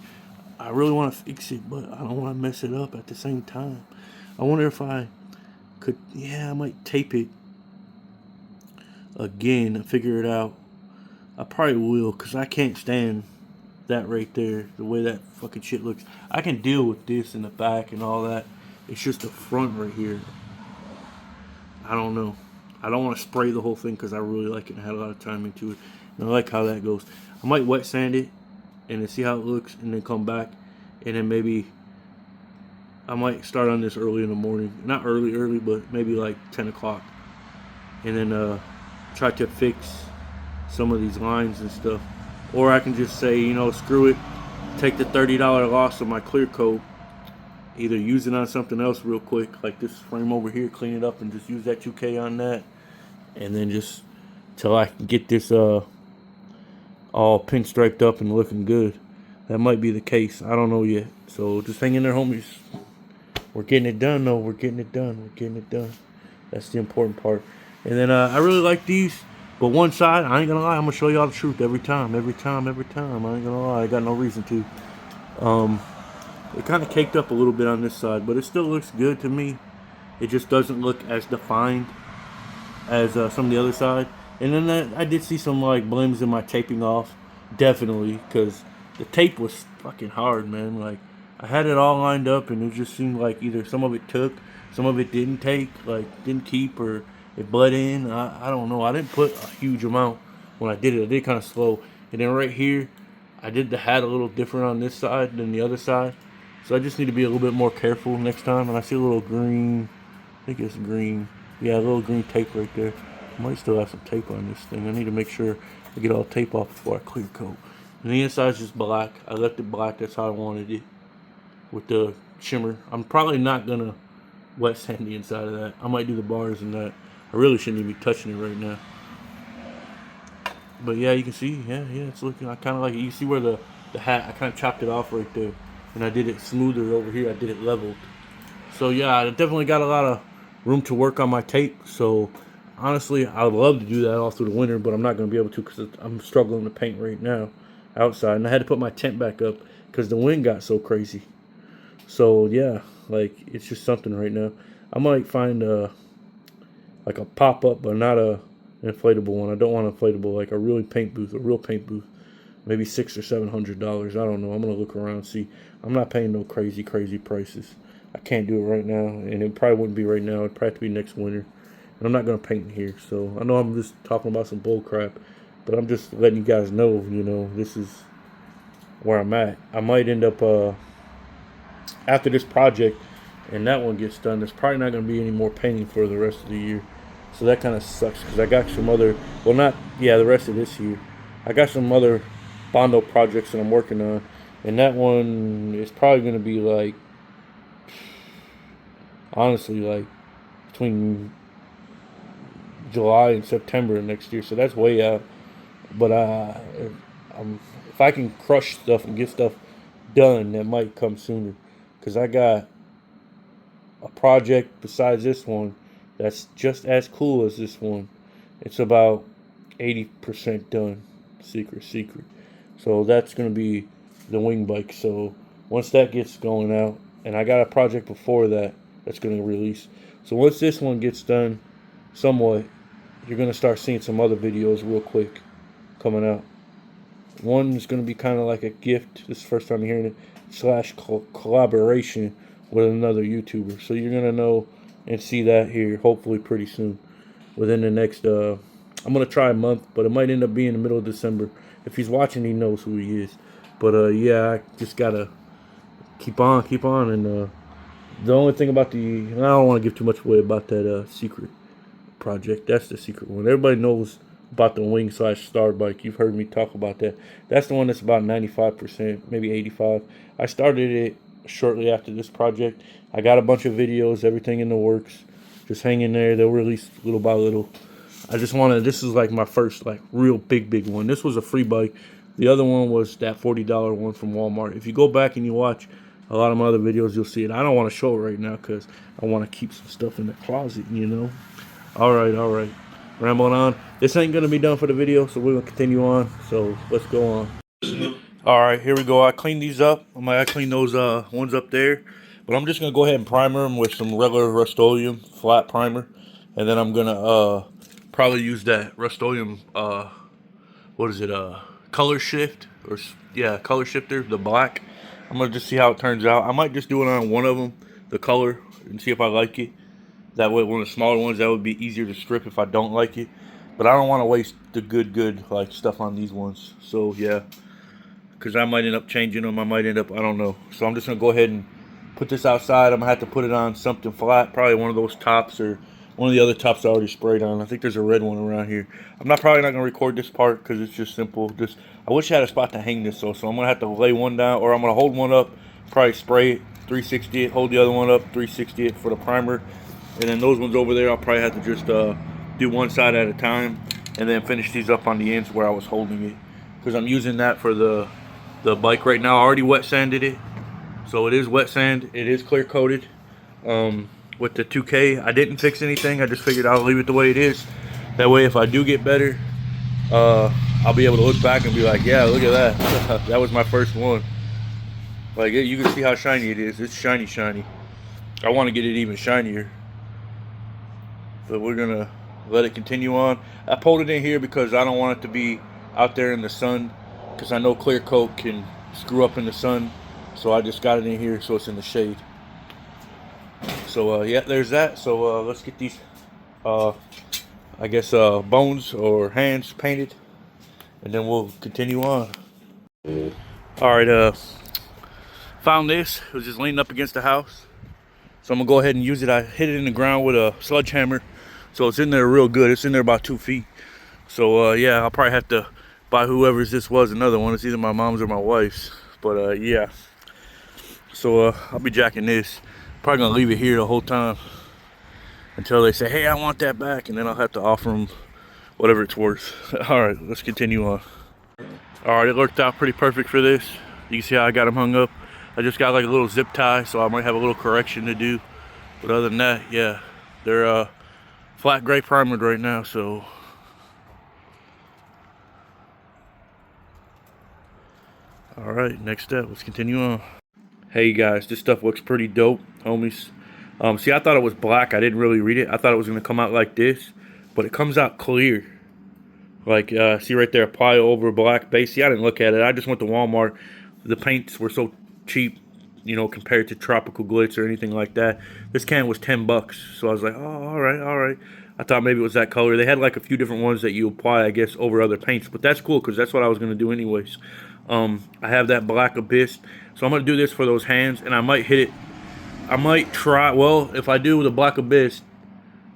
I really want to fix it, but I don't want to mess it up at the same time. I wonder if I could. Yeah, I might tape it again and figure it out. I probably will, because I can't stand that right there, the way that fucking shit looks. I can deal with this in the back and all that. It's just the front right here. I don't know. I don't want to spray the whole thing because I really like it and I had a lot of time into it. And I like how that goes. I might wet sand it and then see how it looks and then come back. And then maybe I might start on this early in the morning. Not early, but maybe like 10 o'clock. And then try to fix some of these lines and stuff. Or I can just say, you know, screw it. Take the $30 loss of my clear coat. Either use it on something else real quick, like this frame over here, clean it up and just use that 2K on that. And then just till I can get this all pinstriped up and looking good. That might be the case. I don't know yet. So just hang in there, homies. We're getting it done, though. We're getting it done. That's the important part. And then I really like these. But one side, I ain't gonna lie, I'm gonna show y'all the truth every time. I ain't gonna lie, I got no reason to. It kind of caked up a little bit on this side, but it still looks good to me. It just doesn't look as defined as some of the other side. And then I did see some like blims in my taping off, definitely, because the tape was fucking hard, man. Like I had it all lined up, and it just seemed like either some of it took, some of it didn't take, like didn't keep, or it bled in. I don't know. I didn't put a huge amount when I did it. I did kind of slow. And then right here, I did the hat a little different on this side than the other side. So I just need to be a little bit more careful next time. And I see a little green, I think it's green. Yeah, a little green tape right there. I might still have some tape on this thing. I need to make sure I get all the tape off before I clear coat. And the inside's just black. I left it black. That's how I wanted it with the shimmer. I'm probably not going to wet sand the inside of that. I might do the bars and that. I really shouldn't even be touching it right now. But yeah, you can see, yeah, it's looking, I kind of like it. You see where the hat, I kind of chopped it off right there. And I did it smoother over here. I did it leveled. So yeah, I definitely got a lot of room to work on my tape. So honestly, I would love to do that all through the winter, but I'm not going to be able to because I'm struggling to paint right now outside. And I had to put my tent back up because the wind got so crazy. So yeah, like it's just something right now. I might find like a pop-up, but not a inflatable one. I don't want an inflatable, like a real paint booth, maybe $600 or $700. I don't know. I'm gonna look around, see. I'm not paying no crazy prices. I can't do it right now, and it probably wouldn't be right now. It'd probably have to be next winter. And I'm not gonna paint in here, so I know I'm just talking about some bull crap, but I'm just letting you guys know, you know, this is where I'm at. I might end up after this project and that one gets done. There's probably not gonna be any more painting for the rest of the year. So that kind of sucks because I got some other, well, not, yeah, the rest of this year. I got some other Bondo projects that I'm working on. And that one is probably going to be like, honestly, like between July and September next year. So that's way out. But if I can crush stuff and get stuff done, that might come sooner. Because I got a project besides this one that's just as cool as this one. It's about 80% done. Secret. So that's going to be the wing bike. So once that gets going out, and I got a project before that that's going to release. So once this one gets done somewhat, you're going to start seeing some other videos real quick coming out. One is going to be kind of like a gift. This is the first time you're hearing it. / collaboration with another YouTuber. So you're going to know and see that here hopefully pretty soon. Within the next, I'm going to try a month, but it might end up being the middle of December. If he's watching, he knows who he is. But yeah, I just got to keep on. And the only thing about I don't want to give too much away about that secret project. That's the secret one. Everybody knows about the wing / star bike. You've heard me talk about that. That's the one that's about 95%, maybe 85%. I started it shortly after this project. I got a bunch of videos, everything in the works. Just hang in there. They'll release little by little. I just wanted, this is like my first like real big one. This was a free bike. The other one was that $40 one from Walmart. If you go back and you watch a lot of my other videos, you'll see it. I don't want to show it right now because I want to keep some stuff in the closet, you know. All right. Rambling on. This ain't going to be done for the video, so we're going to continue on. So let's go on. All right, here we go. I cleaned these up. I cleaned those ones up there. But I'm just going to go ahead and primer them with some regular Rust-Oleum flat primer. And then I'm going to probably use that Rust-Oleum, color shift? Color shifter, the black. I'm going to just see how it turns out. I might just do it on one of them, the color, and see if I like it. That way, one of the smaller ones, that would be easier to strip if I don't like it. But I don't want to waste the good like stuff on these ones. So yeah, because I might end up changing them. I don't know. So I'm just going to go ahead and put this outside. I'm going to have to put it on something flat, probably one of those tops or one of the other tops I already sprayed on. I think there's a red one around here. I'm probably not going to record this part because it's just simple. I wish I had a spot to hang this, so I'm going to have to lay one down, or I'm going to hold one up, probably spray it, 360 it, hold the other one up, 360 it for the primer. And then those ones over there, I'll probably have to just do one side at a time and then finish these up on the ends where I was holding it. Because I'm using that for the bike right now. I already wet sanded it. So it is wet sand. It is clear coated. With the 2K, I didn't fix anything. I just figured I'll leave it the way it is. That way if I do get better, I'll be able to look back and be like, yeah, look at that. That was my first one. Like, you can see how shiny it is. It's shiny. I want to get it even shinier. but we're gonna let it continue on. I pulled it in here because I don't want it to be out there in the sun, because I know clear coat can screw up in the sun. So I just got it in here so it's in the shade. So yeah, there's that. So let's get these I guess bones or hands painted, and then we'll continue on. All right, found this. It was just leaning up against the house, so I'm gonna go ahead and use it. I hit it in the ground with a sledgehammer, so it's in there real good. It's in there about 2 feet. So yeah, I'll probably have to buy whoever's this was another one. It's either my mom's or my wife's. But yeah, so I'll be jacking this. Probably gonna leave it here the whole time until they say, hey, I want that back, and then I'll have to offer them whatever it's worth. All right, let's continue on. All right, it worked out pretty perfect for this. You can see how I got them hung up. I just got like a little zip tie, so I might have a little correction to do. But other than that, yeah, they're flat gray primered right now, so. All right, next step, let's continue on. Hey guys, this stuff looks pretty dope, homies. See, I thought it was black. I didn't really read it. I thought it was gonna come out like this, but it comes out clear. Like, see right there, apply over black base. See, I didn't look at it. I just went to Walmart. The paints were so cheap, you know, compared to Tropical Glitz or anything like that. This can was 10 bucks. So I was like, oh, all right, all right. I thought maybe it was that color. They had like a few different ones that you apply, I guess, over other paints. But that's cool, because that's what I was going to do anyways. I have that black abyss. So I'm going to do this for those hands, and I might hit it. I might try, well, if I do the black abyss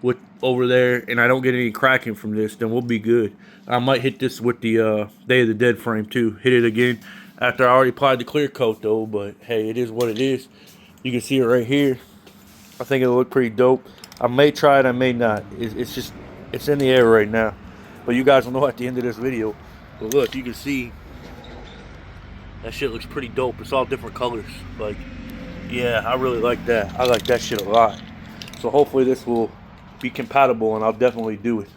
with over there and I don't get any cracking from this, then we'll be good. I might hit this with the Day of the Dead frame too. Hit it again after I already applied the clear coat though, but hey, it is what it is. You can see it right here. I think it'll look pretty dope. I may try it, I may not. It's just, it's in the air right now. But you guys will know at the end of this video. But look, you can see that shit looks pretty dope. It's all different colors. Like, yeah, I really like that. I like that shit a lot. So hopefully this will be compatible, and I'll definitely do it.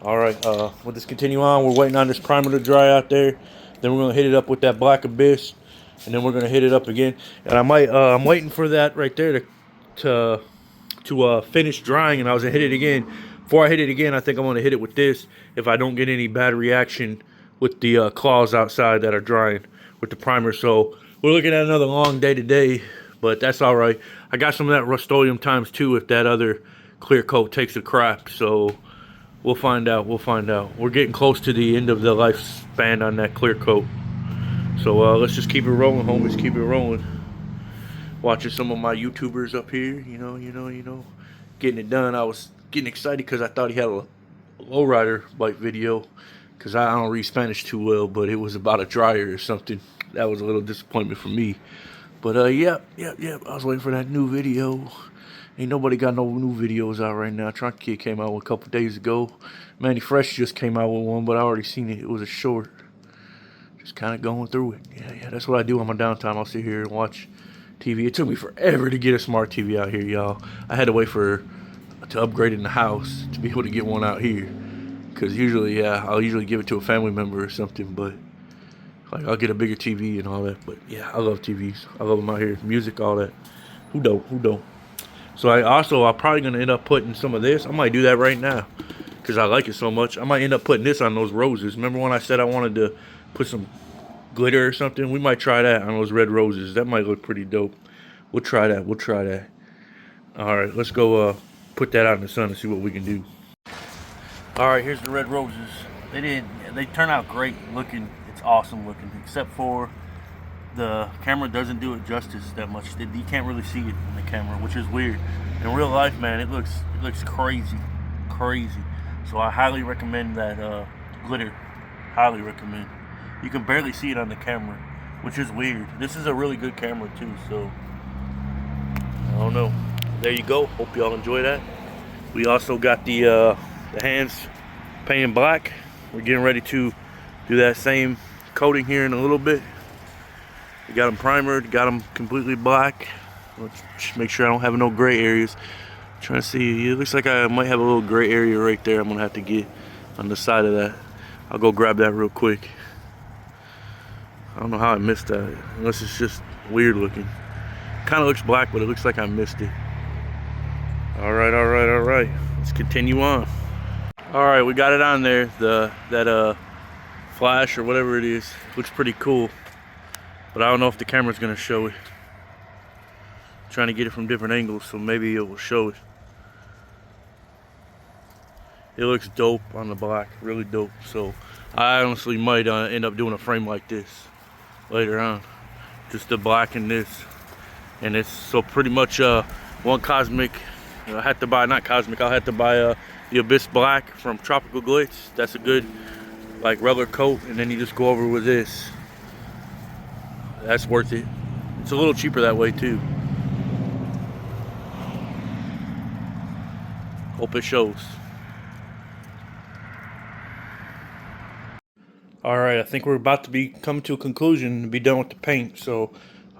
All right, we'll just continue on. We're waiting on this primer to dry out there. Then we're gonna hit it up with that black abyss, and then we're gonna hit it up again. And I might, I'm waiting for that right there to finish drying, and I was gonna hit it again. Before I hit it again, I think I'm gonna hit it with this if I don't get any bad reaction with the claws outside that are drying with the primer. So we're looking at another long day today, but that's all right. I got some of that Rust-Oleum ×2 if that other clear coat takes a crap, so we'll find out. We'll find out. We're getting close to the end of the lifespan on that clear coat, so let's just keep it rolling, homies. Keep it rolling. Watching some of my YouTubers up here, you know, getting it done. I was getting excited because I thought he had a Lowrider bike video, because I don't read Spanish too well, but it was about a dryer or something. That was a little disappointment for me. But yeah, I was waiting for that new video. Ain't nobody got no new videos out right now. Trunk Kid came out with a couple days ago. Manny Fresh just came out with one, but I already seen it. It was a short. Just kind of going through it. Yeah, that's what I do on my downtime. I'll sit here and watch TV. It took me forever to get a smart TV out here, y'all. I had to wait to upgrade in the house to be able to get one out here. Because usually, yeah, I'll usually give it to a family member or something, but like I'll get a bigger TV and all that. But yeah, I love TVs. I love them out here. Music, all that. Who don't? Who don't? So I'm probably going to end up putting some of this. I might do that right now because I like it so much. I might end up putting this on those roses. Remember when I said I wanted to put some glitter or something? We might try that on those red roses. That might look pretty dope. We'll try that. We'll try that. All right, let's go put that out in the sun and see what we can do. All right, here's the red roses. They turn out great looking. It's awesome looking, except for the camera doesn't do it justice that much. You can't really see it in the camera, which is weird. In real life, man, it looks crazy. So I highly recommend that glitter. Highly recommend. You can barely see it on the camera, which is weird. This is a really good camera too, so I don't know. There you go. Hope y'all enjoy that. We also got the hands painted black. We're getting ready to do that same coating here in a little bit. We got them primered, got them completely black. Let's just make sure I don't have no gray areas. I'm trying to see, it looks like I might have a little gray area right there. I'm gonna have to get on the side of that. I'll go grab that real quick. I don't know how I missed that, unless it's just weird looking. Kind of looks black, but it looks like I missed it. All right, all right, all right. Let's continue on. All right, we got it on there. That flash or whatever it is looks pretty cool, but I don't know if the camera's gonna show it. I'm trying to get it from different angles, so maybe it will show it. It looks dope on the black, really dope. So I honestly might end up doing a frame like this later on, just the black and this, and it's so pretty much one cosmic. I had to buy, not cosmic, I'll have to buy the Abyss Black from Tropical Glitz. That's a good like regular coat, and then you just go over with this. That's worth it. It's a little cheaper that way too. Hope it shows. All right, I think we're about to be coming to a conclusion and be done with the paint. So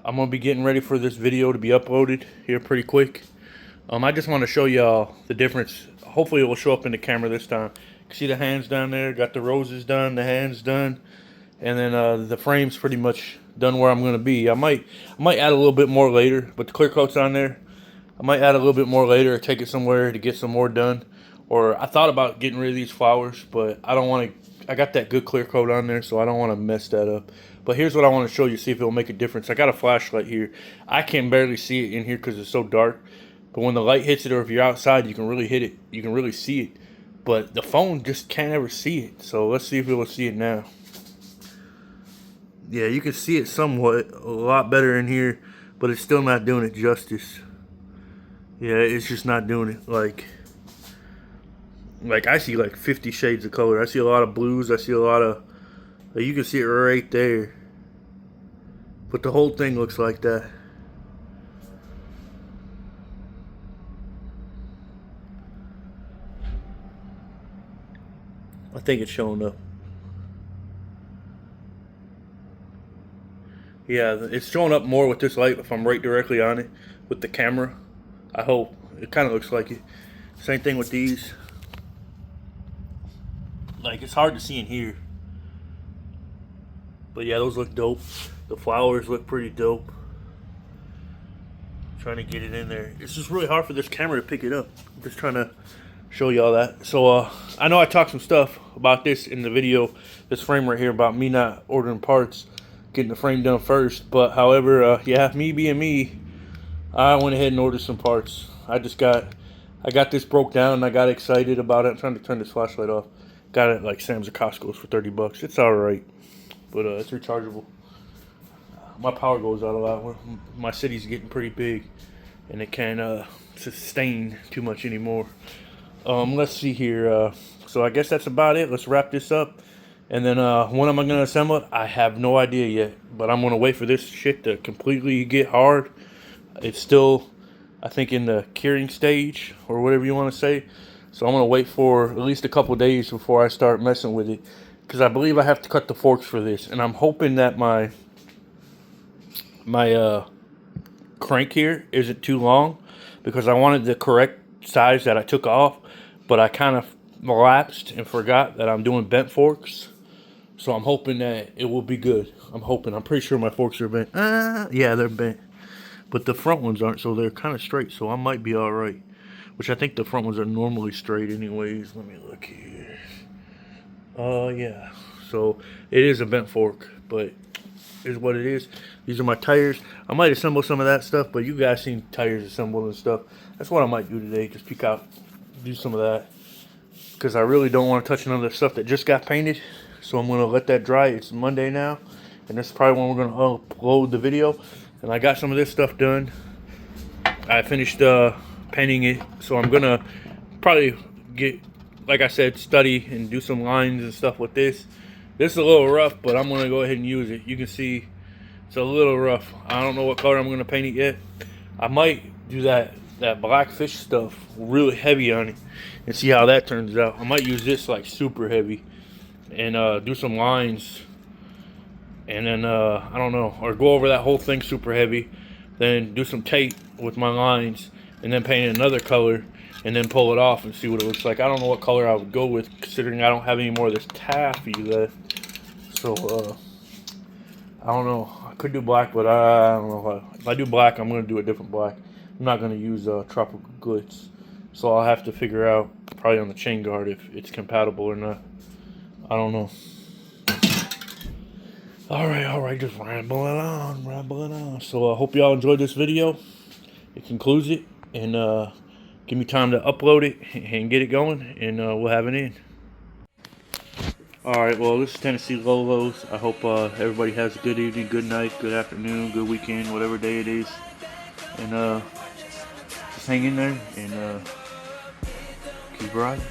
I'm gonna be getting ready for this video to be uploaded here pretty quick. I just want to show y'all the difference. Hopefully it will show up in the camera this time. You can see the hands down there, got the roses done, the hands done, and then the frame's pretty much done where I'm gonna be. I might add a little bit more later, but the clear coat's on there. I might add a little bit more later or take it somewhere to get some more done. Or I thought about getting rid of these flowers, but I don't want to. I got that good clear coat on there, so I don't want to mess that up. But here's what I want to show you, see if it'll make a difference. I got a flashlight here. I can barely see it in here because it's so dark. But when the light hits it, or if you're outside, you can really hit it. You can really see it. But the phone just can't ever see it. So let's see if it will see it now. Yeah, you can see it somewhat, a lot better in here, but it's still not doing it justice. Yeah, it's just not doing it. Like I see like 50 shades of color. I see a lot of blues. I see a lot of, you can see it right there. But the whole thing looks like that. I think it's showing up. Yeah, it's showing up more with this light if I'm right directly on it with the camera. I hope. It kind of looks like it. Same thing with these. Like, it's hard to see in here. But yeah, those look dope. The flowers look pretty dope. Trying to get it in there. It's just really hard for this camera to pick it up. I'm just trying to show y'all that. So I know I talked some stuff about this in the video, this frame right here, about me not ordering parts, getting the frame done first. But however, yeah, me being me, I went ahead and ordered some parts. I got this broke down and I got excited about it. I'm trying to turn this flashlight off. Got it like Sam's or Costco's for 30 bucks. It's all right, but it's rechargeable. My power goes out a lot. My city's getting pretty big and it can't sustain too much anymore. Let's see here. So I guess that's about it. Let's wrap this up. And then when am I going to assemble it? I have no idea yet. But I'm going to wait for this shit to completely get hard. It's still, I think, in the curing stage or whatever you want to say. So I'm going to wait for at least a couple days before I start messing with it. Because I believe I have to cut the forks for this. And I'm hoping that my crank here isn't too long. Because I wanted the correct size that I took off. But I kind of lapsed and forgot that I'm doing bent forks. So I'm hoping that it will be good. I'm pretty sure my forks are bent. Yeah, they're bent. But the front ones aren't, so they're kind of straight. So I might be all right. Which I think the front ones are normally straight anyways. Let me look here. Yeah. So it is a bent fork, but is what it is. These are my tires. I might assemble some of that stuff, but you guys seen tires assembled and stuff. That's what I might do today. Just peek out, do some of that. Because I really don't want to touch none of the stuff that just got painted. So I'm going to let that dry. It's Monday now. And this is probably when we're going to upload the video. And I got some of this stuff done. I finished painting it. So I'm going to probably get, like I said, study and do some lines and stuff with this. This is a little rough, but I'm going to go ahead and use it. You can see it's a little rough. I don't know what color I'm going to paint it yet. I might do that black fish stuff really heavy on it and see how that turns out. I might use this like super heavy and do some lines and then I don't know, or go over that whole thing super heavy, then do some tape with my lines and then paint another color and then pull it off and see what it looks like. I don't know what color I would go with, considering I don't have any more of this taffy left. So I don't know. I could do black, but I don't know if I do black, I'm going to do a different black. I'm not going to use Tropical Glitz. So I'll have to figure out probably on the chain guard if it's compatible or not. I don't know. Alright, just rambling on. So I hope y'all enjoyed this video. It concludes it, and give me time to upload it and get it going, and we'll have it in. Alright, well, this is Tennessee Lolo's. I hope everybody has a good evening, good night, good afternoon, good weekend, whatever day it is. And just hang in there and keep riding.